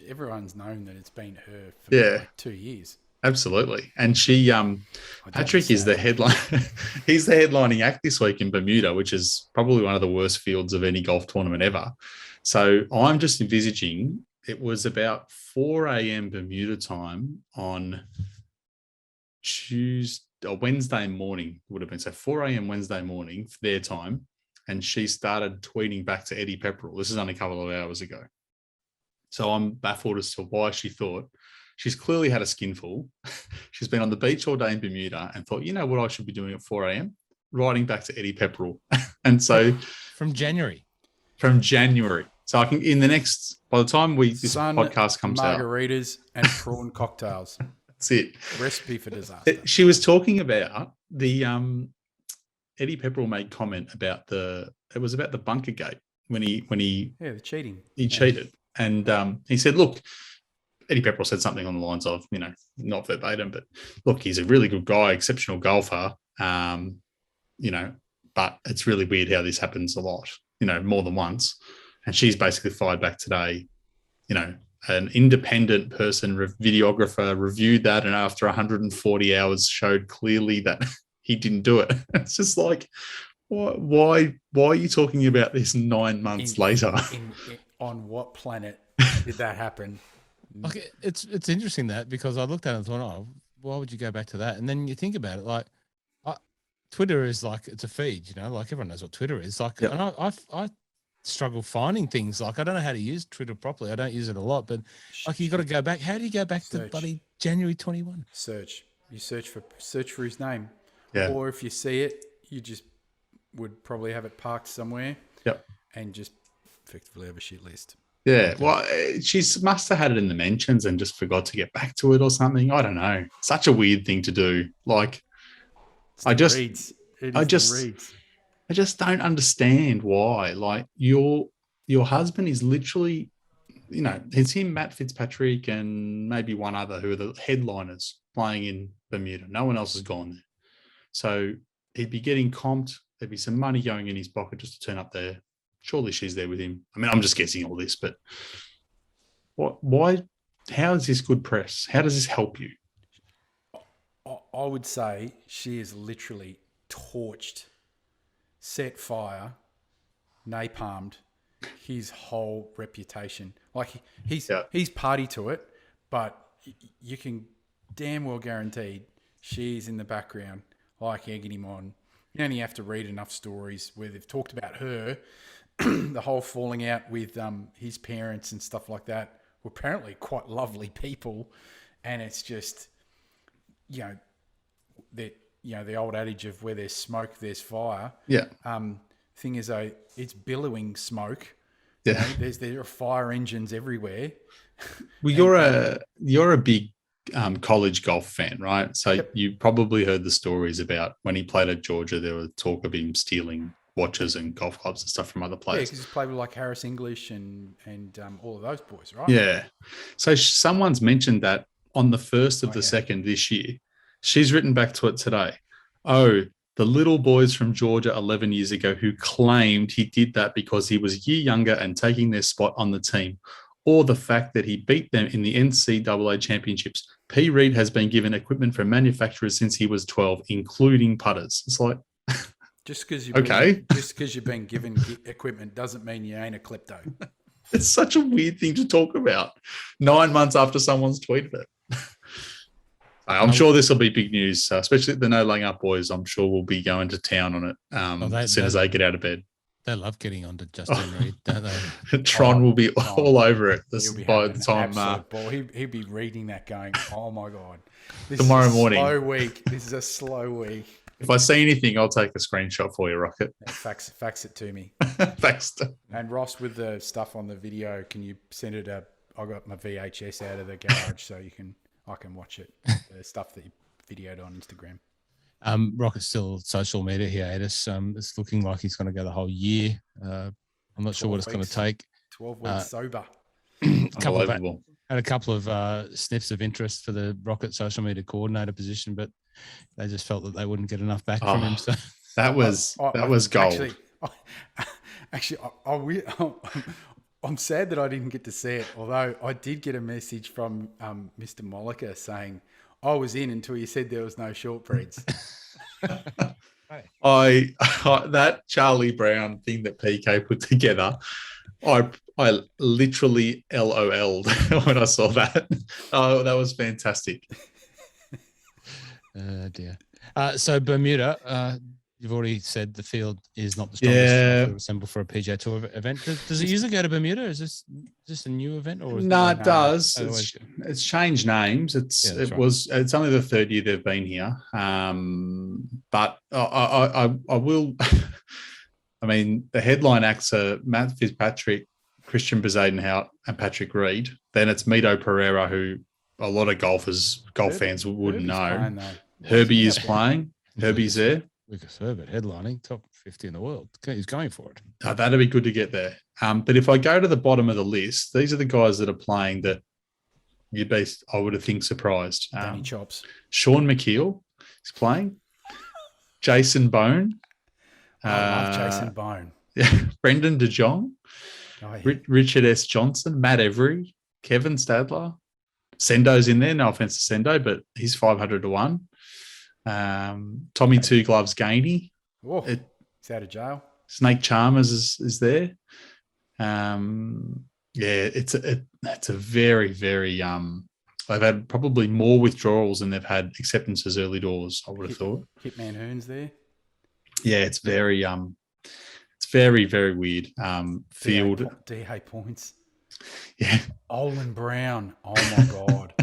everyone's known that it's been her for like 2 years. Absolutely. And she, Patrick is the headline. He's the headlining act this week in Bermuda, which is probably one of the worst fields of any golf tournament ever. So I'm just envisaging it was about 4 a.m. Bermuda time on Wednesday morning would have been. So 4 a.m. Wednesday morning, their time. And she started tweeting back to Eddie Pepperell. This is only a couple of hours ago. So I'm baffled as to why she thought. She's clearly had a skinful. She's been on the beach all day in Bermuda and thought, you know what I should be doing at 4 a.m? Writing back to Eddie Pepperell. And so... From January. So I can, by the time this podcast comes out... Margaritas and prawn cocktails. That's it. Recipe for disaster. She was talking about the... Eddie Pepperell made comment about it was about the bunker gate when he... Yeah, the cheating. He cheated. And he said, look... Eddie Pepperell said something on the lines of, not verbatim, but look, he's a really good guy, exceptional golfer, but it's really weird how this happens a lot, more than once. And she's basically fired back today, an independent person, videographer reviewed that, and after 140 hours showed clearly that he didn't do it. It's just like, why are you talking about this 9 months later? On what planet did that happen? Like it's interesting that because I looked at it and thought, oh, why would you go back to that? And then you think about it, like Twitter is like it's a feed, like everyone knows what Twitter is. Like, and I struggle finding things. Like I don't know how to use Twitter properly. I don't use it a lot, but like you got to go back. How do you go back to bloody January 21? Search. You search for his name, or if you see it, you just would probably have it parked somewhere. Yep. And just effectively have a shit list. Yeah, well, she must have had it in the mentions and just forgot to get back to it or something. I don't know. Such a weird thing to do. Like, I just don't understand why. Like, your husband is literally, it's him, Matt Fitzpatrick, and maybe one other who are the headliners playing in Bermuda. No one else has gone there. So he'd be getting comped. There'd be some money going in his pocket just to turn up there. Surely she's there with him. I mean, I'm just guessing all this, but why? How is this good press? How does this help you? I would say she has literally torched, set fire, napalmed his whole reputation. Like he's party to it, but you can damn well guarantee she's in the background, like egging him on. You only have to read enough stories where they've talked about her. The whole falling out with his parents and stuff like that were apparently quite lovely people, and it's just, the old adage of where there's smoke, there's fire. Yeah. Thing is, though, it's billowing smoke. Yeah. There are fire engines everywhere. Well, you're a big college golf fan, right? So you probably heard the stories about when he played at Georgia. There was talk of him stealing watches and golf clubs and stuff from other players. Yeah, because he's played with like Harris English and all of those boys, right? Yeah. So someone's mentioned that on the 1st of the 2nd this year. She's written back to it today. Oh, the little boys from Georgia 11 years ago who claimed he did that because he was a year younger and taking their spot on the team, or the fact that he beat them in the NCAA championships. P. Reed has been given equipment from manufacturers since he was 12, including putters. It's like... Just because you've been given equipment doesn't mean you ain't a klepto. It's such a weird thing to talk about 9 months after someone's tweeted it. I'm sure this will be big news, especially the No Laying Up boys. I'm sure we'll be going to town on it as soon as they get out of bed. They love getting onto Justin Reed, don't they? Tron will be Tron. all over it He'll be by having the an time absolute ball. He'd be reading that going, oh my God. This tomorrow is a morning. slow week. This is a slow week. If I see anything, I'll take a screenshot for you, Rocket. Yeah, fax it to me. Thanks. And Ross, with the stuff on the video, can you send it I got my VHS out of the garage so I can watch it. The stuff that you videoed on Instagram. Rocket's still social media hiatus. It's looking like he's going to go the whole year. I'm not sure what it's going to take. 12 weeks sober. Unbelievable. Had a couple of sniffs of interest for the Rocket social media coordinator position, but they just felt that they wouldn't get enough back from him. So that was gold. I'm sad that I didn't get to see it, although I did get a message from Mr. Mollica saying, I was in until you said there was no shortbreads. That Charlie Brown thing that PK put together, I literally LOL'd when I saw that. Oh, that was fantastic. Dear. So Bermuda, you've already said the field is not the strongest to assemble for a PGA Tour event. Does it usually go to Bermuda? Is this a new event? Or It does. It's changed names. It's only the third year they've been here. But I will. I mean, the headline acts are Matt Fitzpatrick, Christian Bezadenhout, and Patrick Reed. Then it's Mito Pereira, who a lot of golf fans wouldn't know. Herbie is playing. Herbie's there. Lucas Herbert headlining top 50 in the world. He's going for it. That'd be good to get there. But if I go to the bottom of the list, these are the guys that are playing that I would have think surprised. Danny Chops. Sean McKeel is playing. Jason Bone. I love Jason Bone. Brendan de Jong. Oh, yeah. Richard S. Johnson. Matt Every. Kevin Stadler. Sendo's in there. No offense to Sendo, but he's 500 to 1. Tommy Two Gloves Gainey. He's out of jail. Snake Chalmers is there. It's a very, very they've had probably more withdrawals than they've had acceptances early doors, I would have thought. Hitman Hearns there. Yeah, it's very very, very weird. Field. DA points. Yeah. Olin Brown. Oh my God.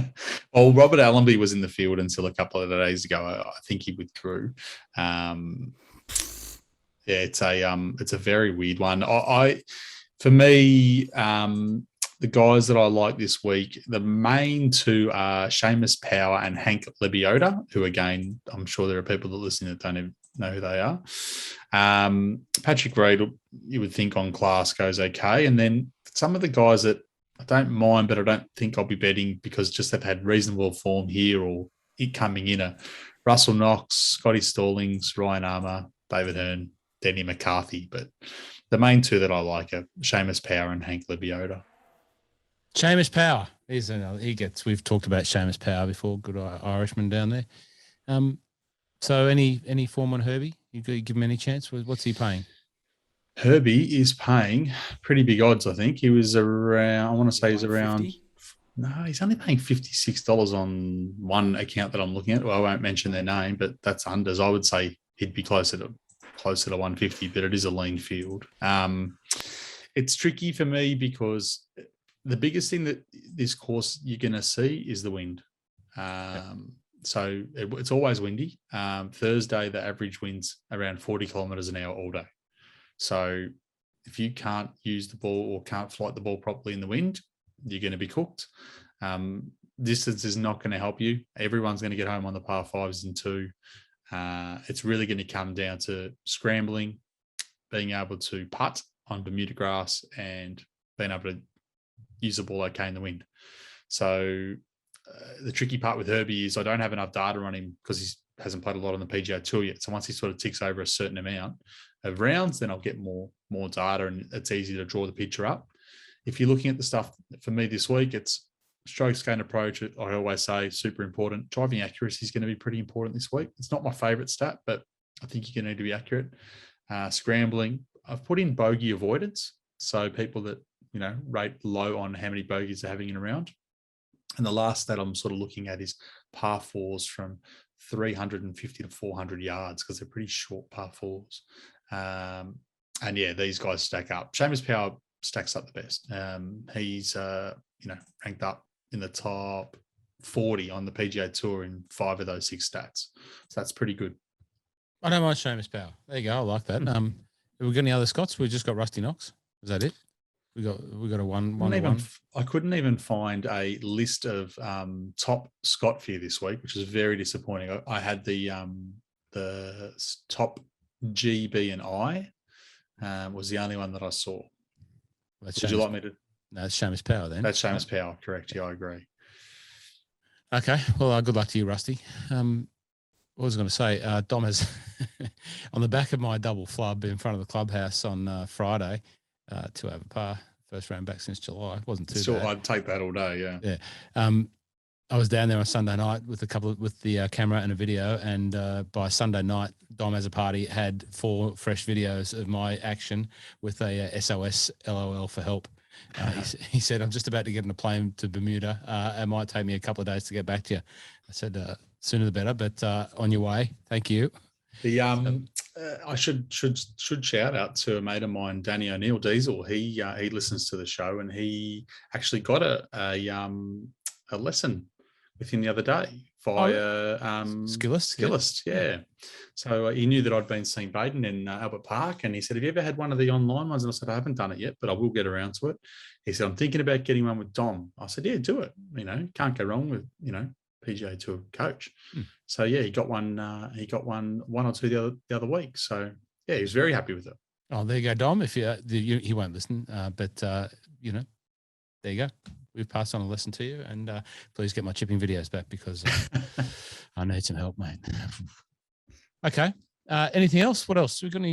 Well, Robert Allenby was in the field until a couple of days ago. I think he withdrew. It's a very weird one. For me, the guys that I like this week, the main two are Seamus Power and Hank Lebioda, who again, I'm sure there are people that listen that don't even know who they are. Patrick Reed, you would think on class goes okay. And then some of the guys that I don't mind, but I don't think I'll be betting because just they've had reasonable form here or it coming in are Russell Knox, Scotty Stallings, Ryan Armour, David Hearn, Denny McCarthy. But the main two that I like are Seamus Power and Hank Lebioda. Seamus Power. We've talked about Seamus Power before, good Irishman down there. So any form on Herbie? You give him any chance? What's he paying? Herbie is paying pretty big odds, I think. He was around, I want to say he's around, 50? No, he's only paying $56 on one account that I'm looking at. Well, I won't mention their name, but that's unders. I would say he'd be closer to 150, but it is a lean field. It's tricky for me because the biggest thing that this course you're going to see is the wind. So it's always windy. Thursday, the average wind's around 40 kilometres an hour all day. So if you can't use the ball or can't flight the ball properly in the wind, you're going to be cooked. Distance is not going to help you. Everyone's going to get home on the par fives and two. It's really going to come down to scrambling, being able to putt on Bermuda grass and being able to use the ball okay in the wind. So the tricky part with Herbie is I don't have enough data on him because he hasn't played a lot on the PGA Tour yet. So once he sort of ticks over a certain amount of rounds, then I'll get more data and it's easy to draw the picture up. If you're looking at the stuff for me this week, it's strokes gained approach. I always say super important. Driving accuracy is going to be pretty important this week. It's not my favorite stat, but I think you're going to need to be accurate. Scrambling. I've put in bogey avoidance. So people that, rate low on how many bogeys they're having in a round. And the last stat I'm sort of looking at is par fours from 350 to 400 yards because they're pretty short par fours. And yeah, these guys stack up. Seamus Power stacks up the best. He's ranked up in the top 40 on the PGA Tour in 5 of those 6 stats. So that's pretty good. I don't mind Seamus Power. There you go. I like that. Have we got any other Scots? We just got Rusty Knox. Is that it? We got a one. I couldn't even find a list of top Scot for you this week, which is very disappointing. I had the top G, B, and I was the only one that I saw. Would you like me to? No, it's Seamus Power then. That's Seamus Power, correct? Yeah, I agree. Okay. Well, good luck to you, Rusty. What was I going to say? Dom has on the back of my double flub in front of the clubhouse on Friday. 2 over par, first round back since July. It wasn't too bad. I'd take that all day. Yeah. Yeah. I was down there on Sunday night with the camera and a video, and by Sunday night, Dom as a party had 4 fresh videos of my action with a SOS LOL for help. He said, "I'm just about to get on a plane to Bermuda. It might take me a couple of days to get back to you." I said, "Sooner the better, but on your way. Thank you." I should shout out to a mate of mine, Danny O'Neill Diesel. He listens to the show, and he actually got a lesson with him the other day via Skillist. Yeah. So he knew that I'd been seeing Baden in Albert Park, and he said, "Have you ever had one of the online ones?" And I said, "I haven't done it yet, but I will get around to it." He said, "I'm thinking about getting one with Dom." I said, "Yeah, do it. Can't go wrong with PGA Tour coach." So yeah, he got one or two the other week. So yeah, he was very happy with it. Oh, there you go, Dom. If he won't listen, but there you go. We've passed on a lesson to you, and please get my chipping videos back because I need some help, mate. Okay. Anything else? What else? We got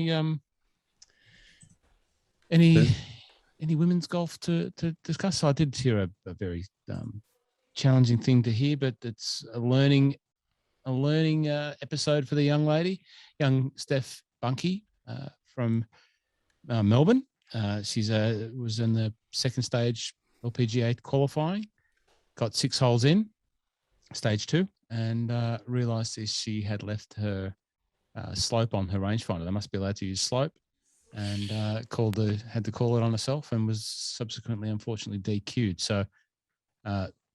any women's golf to discuss? So I did hear a very challenging thing to hear, but it's a learning episode for the young Steph Bunky from Melbourne. She's was in the second stage LPGA qualifying, got 6 holes in stage 2, and realised she had left her slope on her rangefinder. They must be allowed to use slope, and had to call it on herself, and was subsequently, unfortunately, DQ'd. So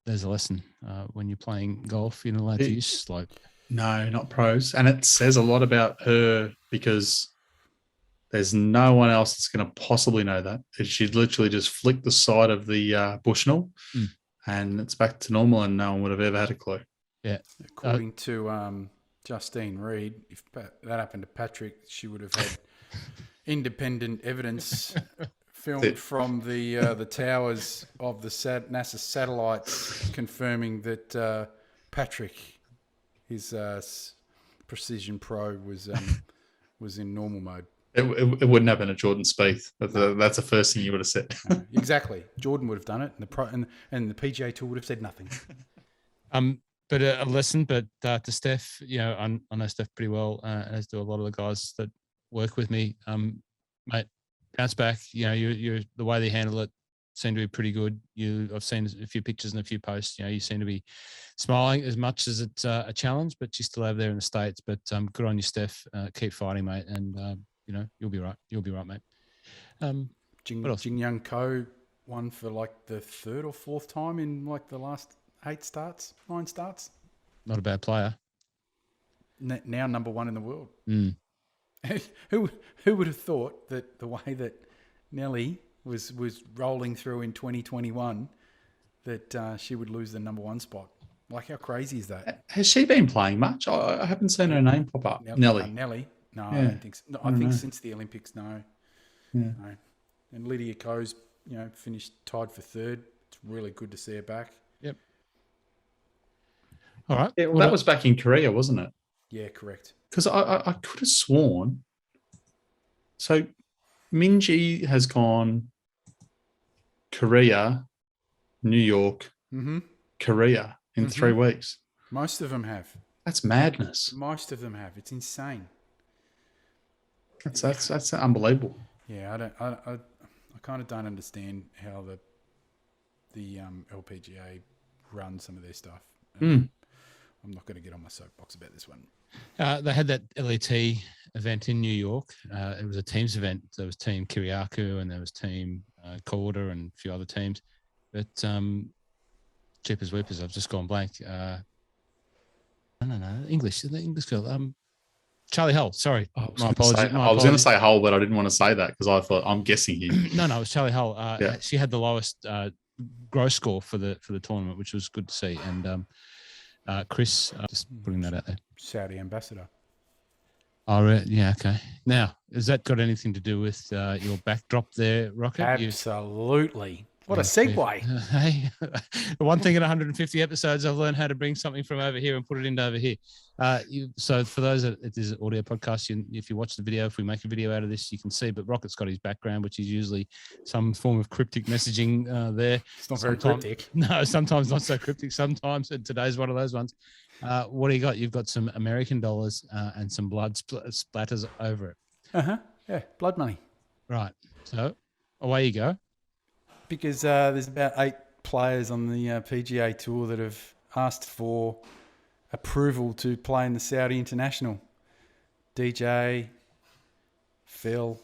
there's a lesson when you're playing golf. You're not allowed to use slope. No, not pros. And it says a lot about her because there's no one else that's going to possibly know that. She'd literally just flicked the side of the Bushnell and it's back to normal, and no one would have ever had a clue. Yeah. According to Justine Reed, if that happened to Patrick, she would have had independent evidence filmed from the towers of the NASA satellites confirming that Patrick, his precision probe was in normal mode. It wouldn't happen at Jordan Spieth. That's the first thing you would have said. Exactly. Jordan would have done it, and the PGA Tour would have said nothing. But a lesson. But to Steph, I know Steph pretty well, as do a lot of the guys that work with me. Mate, bounce back. You the way they handle it seem to be pretty good. I've seen a few pictures and a few posts. You seem to be smiling as much as it's a challenge, but you're still over there in the States. But good on you, Steph. Keep fighting, mate, and you'll be right. You'll be right, mate. Jing Young Ko won for like the 3rd or 4th time in like the last 9 starts. Not a bad player. Now number 1 in the world. Mm. Who would have thought that the way that Nelly was rolling through in 2021 that she would lose the number 1 spot? Like, how crazy is that? Has she been playing much? I haven't seen her name pop up. Nelly. Nelly. No, Yeah. I don't think so. No, I think since the Olympics, no. Yeah. No. And Lydia Ko's, finished tied for 3rd. It's really good to see her back. Yep. All right. Yeah, well, that was back in Korea, wasn't it? Yeah, correct. Because I could have sworn. So Minji has gone Korea, New York, Korea in 3 weeks. Most of them have. That's madness. Most of them have. It's insane. That's unbelievable. Yeah, I kind of don't understand how the LPGA run some of their stuff. I'm not going to get on my soapbox about this one. They had that LET event in New York. It was a teams event. There was Team Kiriakou and there was Team Corda and a few other teams. But Jeepers Weepers, I've just gone blank. No, English. The English girl. Charlie Hull. Sorry, my apologies. I was going to say Hull, but I didn't want to say that because I thought I'm guessing here. No, it was Charlie Hull. Yeah. She had the lowest gross score for the tournament, which was good to see. And Chris, just putting that out there. Saudi ambassador. Oh, yeah, okay. Now, has that got anything to do with your backdrop there, Rocket? Absolutely. What a segue. Hey, one thing in 150 episodes, I've learned how to bring something from over here and put it into over here. So for those that it is an audio podcast, if you watch the video, if we make a video out of this, you can see. But Rocket's got his background, which is usually some form of cryptic messaging there. It's not very cryptic. No, sometimes not so cryptic. Sometimes, and today's one of those ones. What do you got? You've got some American dollars and some blood splatters over it. Yeah, blood money. Right. So away you go. Because there's about 8 players on the PGA Tour that have asked for approval to play in the Saudi International. DJ, Phil.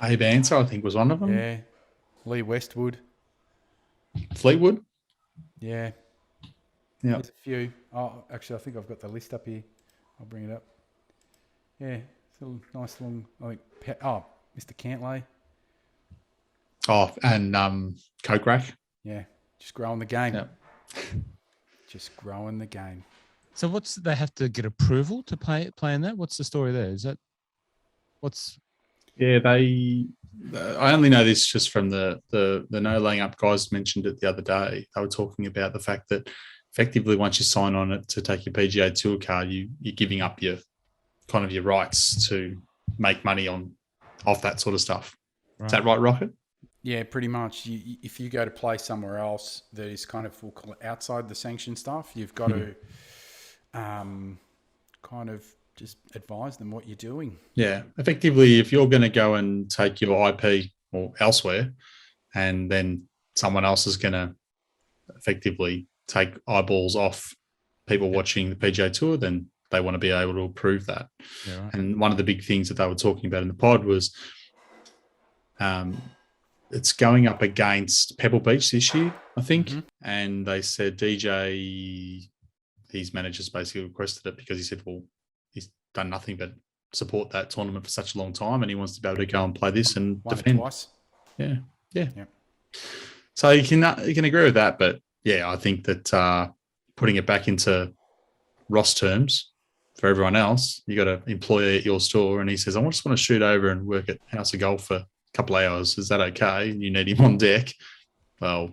Abe Answer, I think, was one of them. Yeah. Lee Westwood. Fleetwood. Yeah. Yeah. There's a few. Oh, actually, I think I've got the list up here. I'll bring it up. Yeah. It's a nice long, Mr. Cantlay. Oh, and Coke Rack. Yeah. Just growing the game. Yeah. Just growing the game. So they have to get approval to play in that? What's the story there? Yeah, I only know this just from the no laying up guys mentioned it the other day. They were talking about the fact that effectively once you sign on it to take your PGA Tour card, you're giving up your rights to make money off that sort of stuff. Right. Is that right, Rocket? Yeah, pretty much. If you go to play somewhere else that is kind of, we'll call it outside the sanctioned stuff, you've got to kind of just advise them what you're doing. Yeah. Effectively, if you're going to go and take your IP or elsewhere and then someone else is going to effectively take eyeballs off people watching the PGA Tour, then they want to be able to approve that. Yeah, right. And one of the big things that they were talking about in the pod was it's going up against Pebble Beach this year, I think. Mm-hmm. And they said DJ, his managers basically requested it because he said, well, he's done nothing but support that tournament for such a long time and he wants to be able to go and play this and defend. Twice. Yeah. So you can agree with that, but yeah, I think that putting it back into Ross terms for everyone else, you got an employee at your store and he says, I just want to shoot over and work at House of Golf for couple of hours, is that okay? And you need him on deck. Well,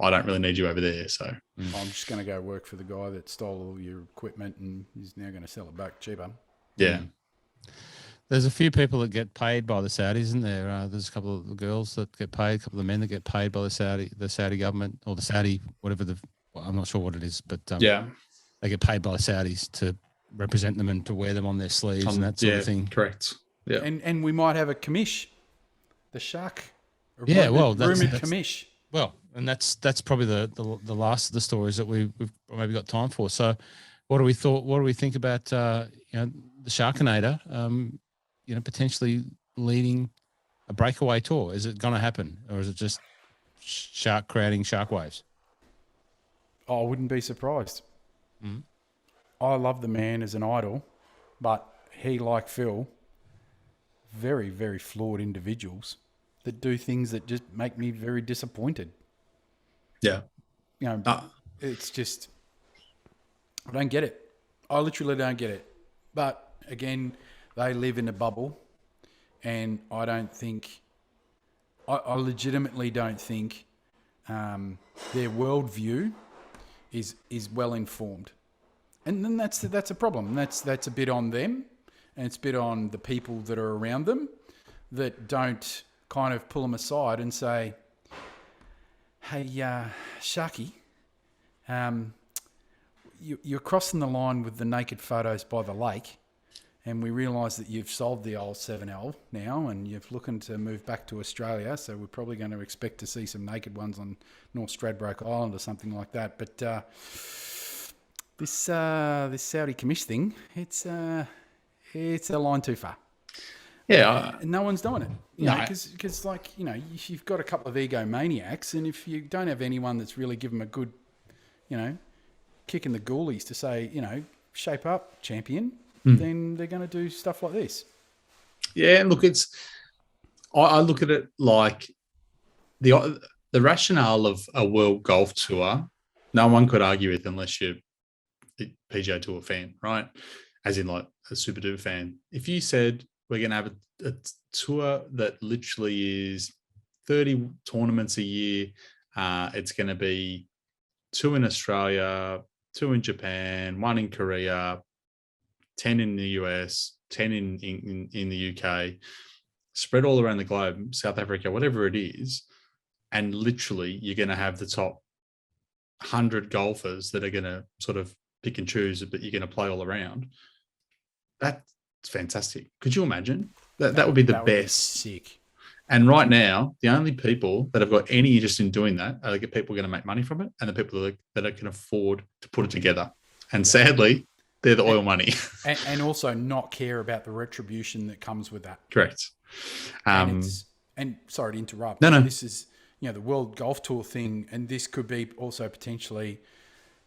I don't really need you over there, so I'm just going to go work for the guy that stole all your equipment and he's now going to sell it back cheaper. Yeah. There's a few people that get paid by the Saudis, isn't there? There's a couple of girls that get paid, a couple of men that get paid by the Saudi government or the Saudi, whatever I'm not sure what it is, but they get paid by the Saudis to represent them and to wear them on their sleeves and that sort of thing. Correct. Yeah. And we might have a commish. The shark. Yeah, well, rumored commish. Well, and that's probably the last of the stories that we've maybe got time for. So, what do we think about the Sharkinator? Potentially leading a breakaway tour. Is it going to happen, or is it just shark creating shark waves? I wouldn't be surprised. Mm-hmm. I love the man as an idol, but he, like Phil, very, very flawed individuals that do things that just make me very disappointed. Yeah. It's just, I don't get it. I literally don't get it. But again, they live in a bubble and I legitimately don't think their worldview is well informed. And then that's a problem. That's a bit on them. And it's a bit on the people that are around them that don't kind of pull them aside and say, hey, Sharky, you're crossing the line with the naked photos by the lake and we realise that you've sold the old 7L now and you're looking to move back to Australia, so we're probably going to expect to see some naked ones on North Stradbroke Island or something like that. But this Saudi commish thing, it's a line too far. Yeah, and no one's doing it. You No. know, because like, you know, you've got a couple of egomaniacs, and if you don't have anyone that's really given them a good, you know, kick in the ghoulies to say, you know, shape up, champion, then they're going to do stuff like this. yeah. And look, I look at it like the rationale of a world golf tour. No one could argue with unless you're a PGA Tour fan, right? As in like a super duper fan. If you said we're going to have a tour that literally is 30 tournaments a year, it's going to be 2 in Australia, 2 in Japan, 1 in Korea, 10 in the US, 10 in the UK, spread all around the globe, South Africa, whatever it is, and literally you're going to have the top 100 golfers that are going to sort of pick and choose, but you're going to play all around. That's fantastic. Could you imagine? That would be the best. Sick. And right now, the only people that have got any interest in doing that are the people going to make money from it and the people that can afford to put it together. And sadly, they're the oil money. And also not care about the retribution that comes with that. Correct. And sorry to interrupt. No. This is, you know, the World Golf Tour thing, and this could be also potentially,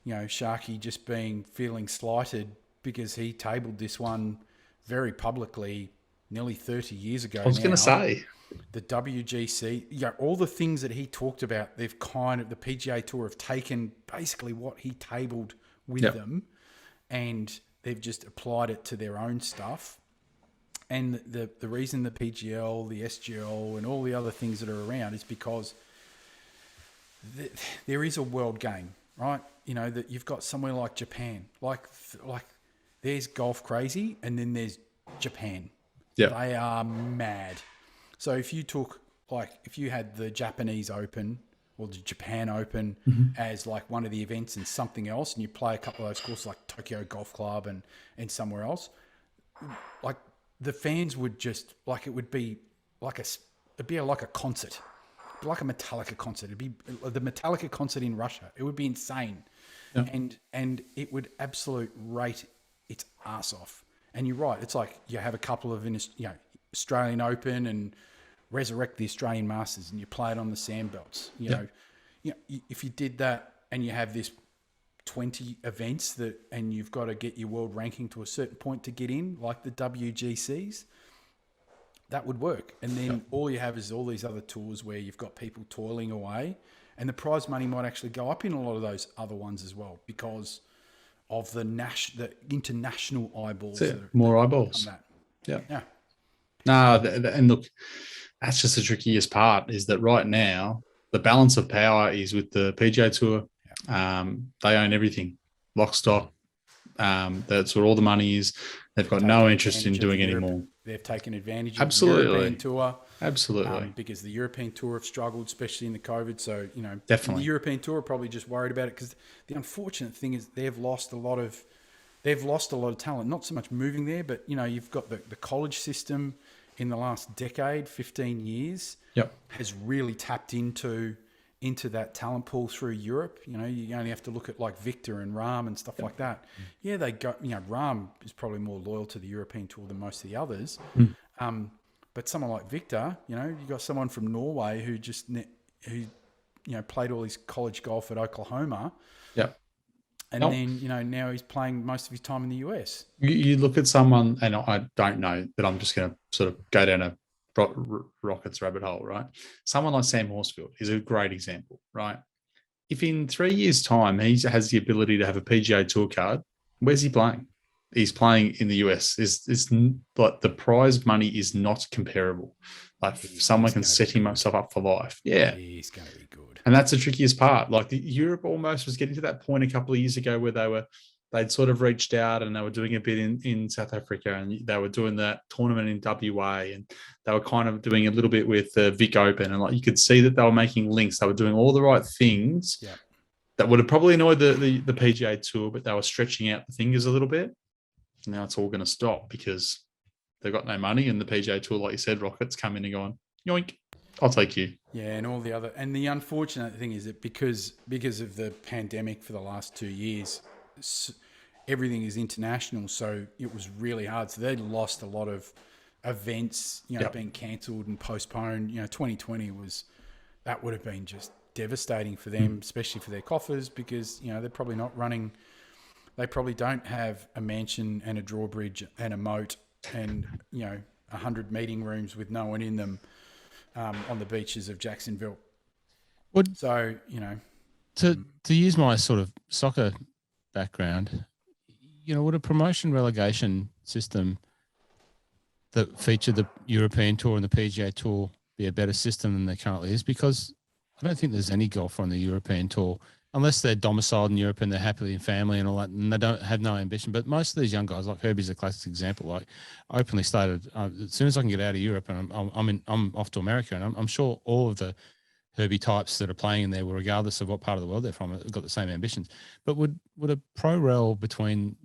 you know, Sharky just feeling slighted because he tabled this one very publicly nearly 30 years ago. I was going to say. The WGC, you know, all the things that he talked about, the PGA Tour have taken basically what he tabled with them, and they've just applied it to their own stuff. And the reason the PGL, the SGL, and all the other things that are around is because there is a world game, right? You know, that you've got somewhere like Japan, like there's golf crazy, and then there's Japan. Yeah, they are mad. So if you had the Japanese Open or the Japan Open as like one of the events and something else, and you play a couple of those courses like Tokyo Golf Club and somewhere else, like the fans would just like, it would be like like a concert, like a Metallica concert. It'd be the Metallica concert in Russia. It would be insane. Yeah. And it would absolute rate its ass off. And you're right. It's like you have a couple of, Australian Open and resurrect the Australian Masters, and you play it on the sandbelts. You know, if you did that and you have this 20 events and you've got to get your world ranking to a certain point to get in, like the WGCs, that would work. And then all you have is all these other tours where you've got people toiling away, and the prize money might actually go up in a lot of those other ones as well because of the international eyeballs. More eyeballs. Yeah. No, and look, that's just the trickiest part, is that right now the balance of power is with the PGA Tour. They own everything, lock, stock. That's where all the money is. They've got no interest in doing any more. They've taken advantage of Absolutely. the European Tour. Absolutely. Because the European Tour have struggled, especially in the COVID. So, you know, definitely. The European Tour are probably just worried about it because the unfortunate thing is they've lost a lot of talent. Not so much moving there, but, you know, you've got the college system in the last decade, 15 years, has really tapped into that talent pool through Europe. You know, you only have to look at like Victor and Rahm and stuff like that. Yeah, they go, you know, Rahm is probably more loyal to the European Tour than most of the others. But someone like Victor, you know, you got someone from Norway who played all his college golf at Oklahoma. Yeah. And then, you know, now he's playing most of his time in the US. You look at someone, and I don't know, but I'm just going to sort of go down a Rockets rabbit hole, right? Someone like Sam Horsfield is a great example, right? If in 3 years' time he has the ability to have a PGA Tour card, where's he playing? He's playing in the US. It's like the prize money is not comparable. Like someone can set himself up for life. Yeah, he's going to be good. And that's the trickiest part. Like Europe almost was getting to that point a couple of years ago where they'd sort of reached out and they were doing a bit in South Africa, and they were doing that tournament in WA, and they were kind of doing a little bit with the Vic Open, and like you could see that they were making links. They were doing all the right things that would have probably annoyed the PGA Tour, but they were stretching out the fingers a little bit. Now it's all going to stop because they've got no money, and the PGA Tour, like you said, Rockets come in and going, yoink, I'll take you. Yeah, and all the other, and the unfortunate thing is that because of the pandemic for the last 2 years, everything is international, so it was really hard. So they lost a lot of events, being cancelled and postponed. 2020 that would have been just devastating for them, especially for their coffers, because they're probably not running. They probably don't have a mansion and a drawbridge and a moat and 100 meeting rooms with no one in them on the beaches of Jacksonville. To use my sort of soccer background, would a promotion relegation system that featured the European Tour and the PGA Tour be a better system than there currently is? Because I don't think there's any golfer on the European Tour, unless they're domiciled in Europe and they're happily in family and all that, and they don't have no ambition. But most of these young guys, like Herbie's a classic example, like openly stated, as soon as I can get out of Europe and I'm off to America, and I'm sure all of the Herbie types that are playing in there, regardless of what part of the world they're from, have got the same ambitions. But would a pro rel between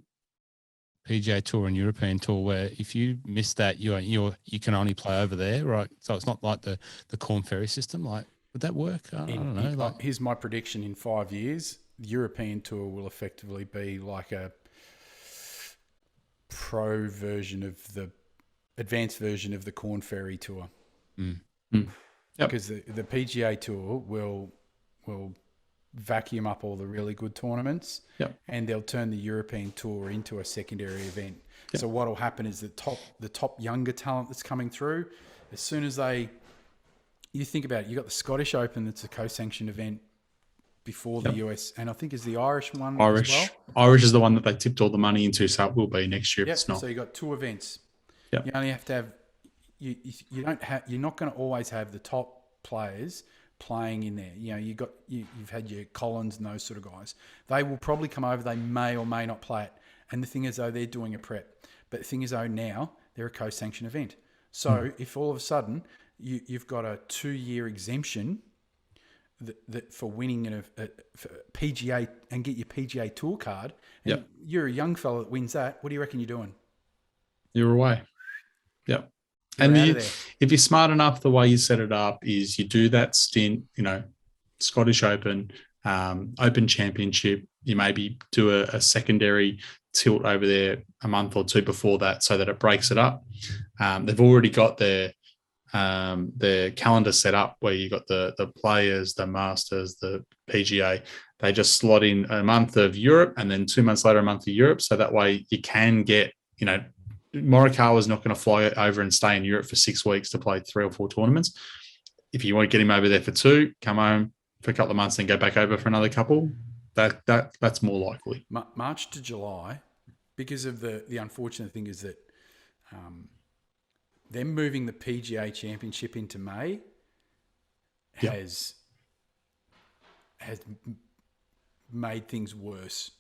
PGA Tour and European Tour, where if you miss that, you can only play over there, right? So it's not like the Corn Ferry system. Like, would that work? I don't know. Here's my prediction: in 5 years, the European Tour will effectively be like a pro version of the advanced version of the Corn Ferry Tour. Because the PGA Tour will vacuum up all the really good tournaments, and they'll turn the European Tour into a secondary event. So what will happen is the top younger talent that's coming through, as soon as you think about it, you got the Scottish Open that's a co-sanctioned event before the US, and I think is the Irish one as well. Irish is the one that they tipped all the money into, so it will be next year if it's not. So you got 2 events. Yep. You only have to have you're not going to always have the top players playing in there. You've had your Collins and those sort of guys. They will probably come over. They may or may not play it. And the thing is, though, they're doing a prep. But the thing is, though, now they're a co-sanctioned event. So if all of a sudden you've got a 2-year exemption that for winning for PGA and get your PGA Tour card, and you're a young fella that wins that, what do you reckon you're doing? You're away. Yep. And if you're smart enough, the way you set it up is you do that stint, Scottish Open, Open Championship. You maybe do a secondary tilt over there a month or 2 before that, so that it breaks it up. They've already got their calendar set up where you got the Players, the Masters, the PGA. They just slot in a month of Europe and then 2 months later a month of Europe, so that way you can get Morikawa's not going to fly over and stay in Europe for 6 weeks to play 3 or 4 tournaments. If you want to get him over there for 2, come home for a couple of months, then go back over for another couple. That's more likely. March to July, because of the unfortunate thing is that them moving the PGA Championship into May has made things worse,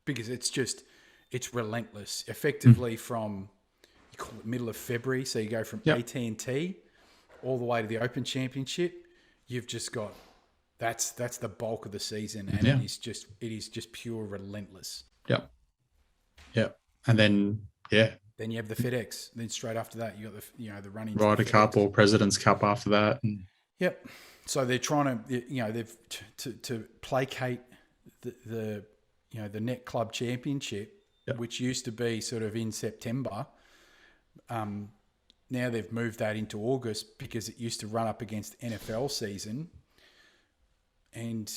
because it's relentless. Effectively from, you call it middle of February, so you go from AT&T all the way to the Open Championship. You've just got that's the bulk of the season, and it is just pure relentless. Yep. And then then you have the FedEx. Then straight after that, you got the running Ryder Cup or President's Cup after that. Yep. So they're trying to they've to placate the Net Club Championship. Yep. Which used to be sort of in September. Now they've moved that into August because it used to run up against NFL season. And,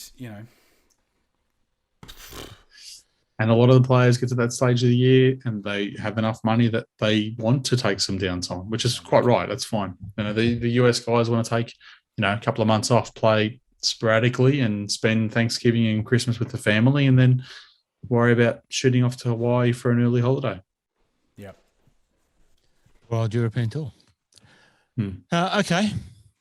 And a lot of the players get to that stage of the year and they have enough money that they want to take some downtime, which is quite right. That's fine. The US guys want to take, a couple of months off, play sporadically and spend Thanksgiving and Christmas with the family, and then worry about shooting off to Hawaii for an early holiday. Yep. World European Tour. Okay.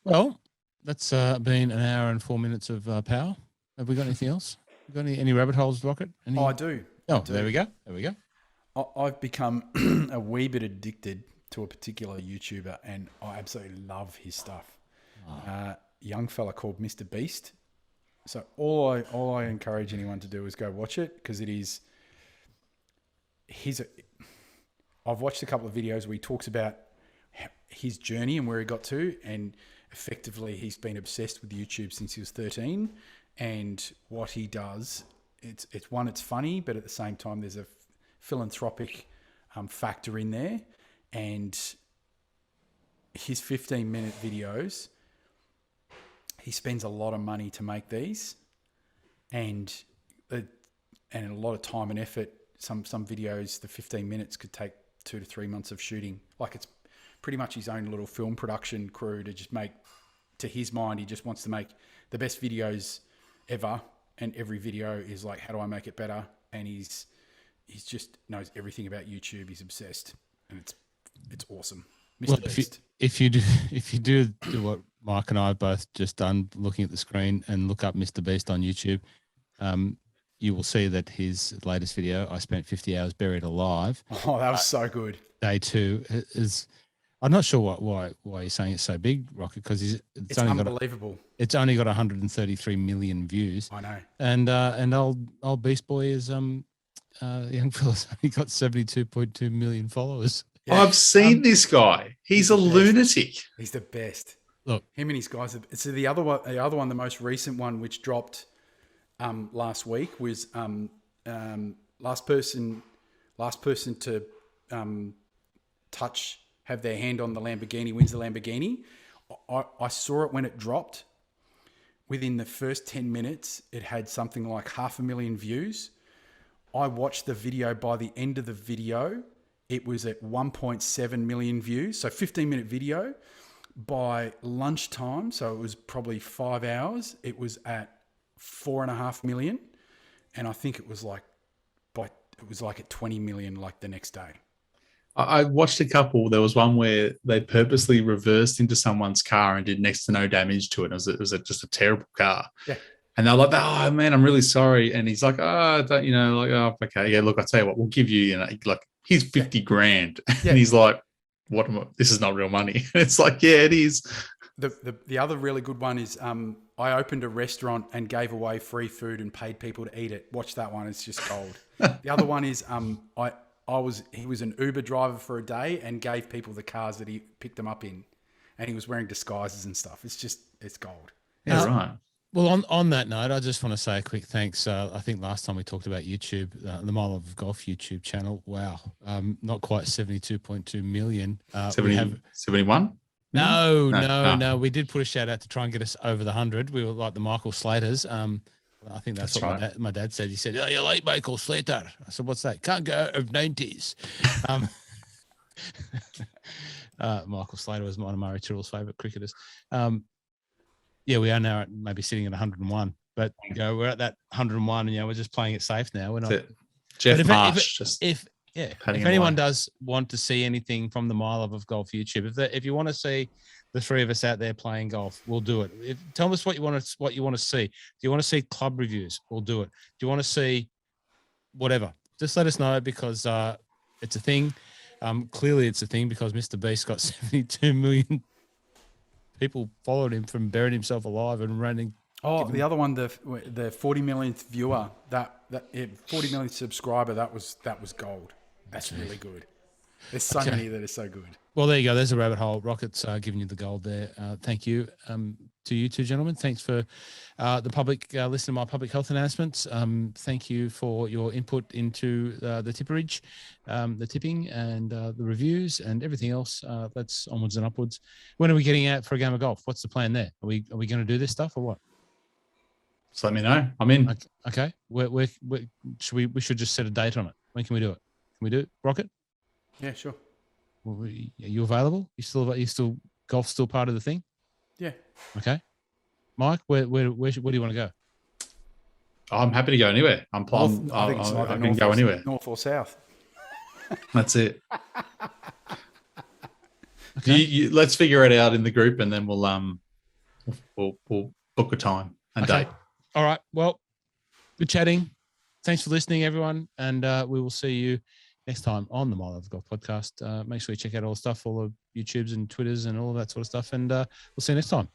Well, that's been an hour and 4 minutes of power. Have we got anything else? Got any rabbit holes, Rocket? I do. There we go. I've become a wee bit addicted to a particular YouTuber, and I absolutely love his stuff. Young fella called Mr. Beast. So all I encourage anyone to do is go watch it, because it is. I've watched a couple of videos where he talks about his journey and where he got to, and effectively he's been obsessed with YouTube since he was 13. And what he does, it's funny, but at the same time there's a philanthropic factor in there, and his 15-minute videos, he spends a lot of money to make these, and a lot of time and effort. Some videos, the 15 minutes could take 2 to 3 months of shooting. Like, it's pretty much his own little film production crew to just make, to his mind, he just wants to make the best videos ever. And every video is like, how do I make it better? And he's just knows everything about YouTube. He's obsessed, and it's awesome. Mr. Well, Beast. if you do what Mike and I have both just done, looking at the screen, and look up Mr. Beast on YouTube, you will see that his latest video, I spent 50 hours buried alive. Oh, that was so good. Day 2 is. I'm not sure why you're saying it's so big, Rocket, because it's only unbelievable. It's only got 133 million views. I know. And old Beast Boy is young fella's only got 72.2 million followers. Yeah. I've seen this guy. He's a lunatic. He's the best. Look, him and his guys. So the other one, the most recent one, which dropped last week, was last person to have their hand on the Lamborghini wins the Lamborghini. I saw it when it dropped. Within the first 10 minutes, it had something like 500,000 views. I watched the video. By the end of the video, it was at 1.7 million views. So 15-minute video. By lunchtime, so it was probably 5 hours, it was at 4.5 million. And I think it was like at 20 million like the next day. I watched a couple. There was one where they purposely reversed into someone's car and did next to no damage to it. It was just a terrible car. Yeah. And they're like, oh, man, I'm really sorry. And he's like, okay. Yeah, look, I tell you what, we'll give you, like, here's 50 grand. Yeah. And he's like, this is not real money. It's like, yeah, it is. The other really good one is I opened a restaurant and gave away free food and paid people to eat it. Watch that one. It's just gold. The other one is he was an Uber driver for a day and gave people the cars that he picked them up in, and he was wearing disguises and stuff. It's gold. Yeah, right. Well, on that note, I just want to say a quick thanks. I think last time we talked about YouTube, the Mile of Golf YouTube channel. Wow, not quite 72.2 million. 71? No. We did put a shout out to try and get us over the 100. We were like the Michael Slaters. I think that's what right. my dad said. He said, "Oh, you're like Michael Slater." I said, "What's that?" Can't go out of 90s. Michael Slater was one of Murray Tyrrell's favourite cricketers. Yeah, we are now maybe sitting at 101, but we're at that 101, and we're just playing it safe now. We're not. Jeff Marsh. If anyone does want to see anything from the Mile of Golf YouTube, if you want to see the three of us out there playing golf, we'll do it. Tell us what you want to see. Do you want to see club reviews? We'll do it. Do you want to see whatever? Just let us know, because it's a thing. Clearly, it's a thing because Mr. Beast got 72 million people followed him from burying himself alive and running. Oh, the other one, the 40 millionth viewer, that 40 millionth subscriber, that was gold. That's really good. There's so many that are so good. Well, there you go. There's a rabbit hole. Rocket's giving you the gold there. Thank you to you two gentlemen. Thanks for the public listening to my public health announcements. Thank you for your input into the tipperage, the tipping and the reviews and everything else. Let's onwards and upwards. When are we getting out for a game of golf? What's the plan there? Are we going to do this stuff or what? Just let me know. I'm in. Okay. We should just set a date on it. When can we do it? Can we do it, Rocket? Yeah, sure. Well, are you available? You still golf's still part of the thing? Yeah. Okay. Mike, where do you want to go? I'm happy to go anywhere. I can go anywhere. North or south. That's it. Okay. Let's figure it out in the group, and then we'll book a time and date. All right. Well, good chatting. Thanks for listening, everyone, and we will see you next time on the Mile of Golf podcast. Make sure you check out all the stuff, all the YouTubes and Twitters and all of that sort of stuff, and we'll see you next time.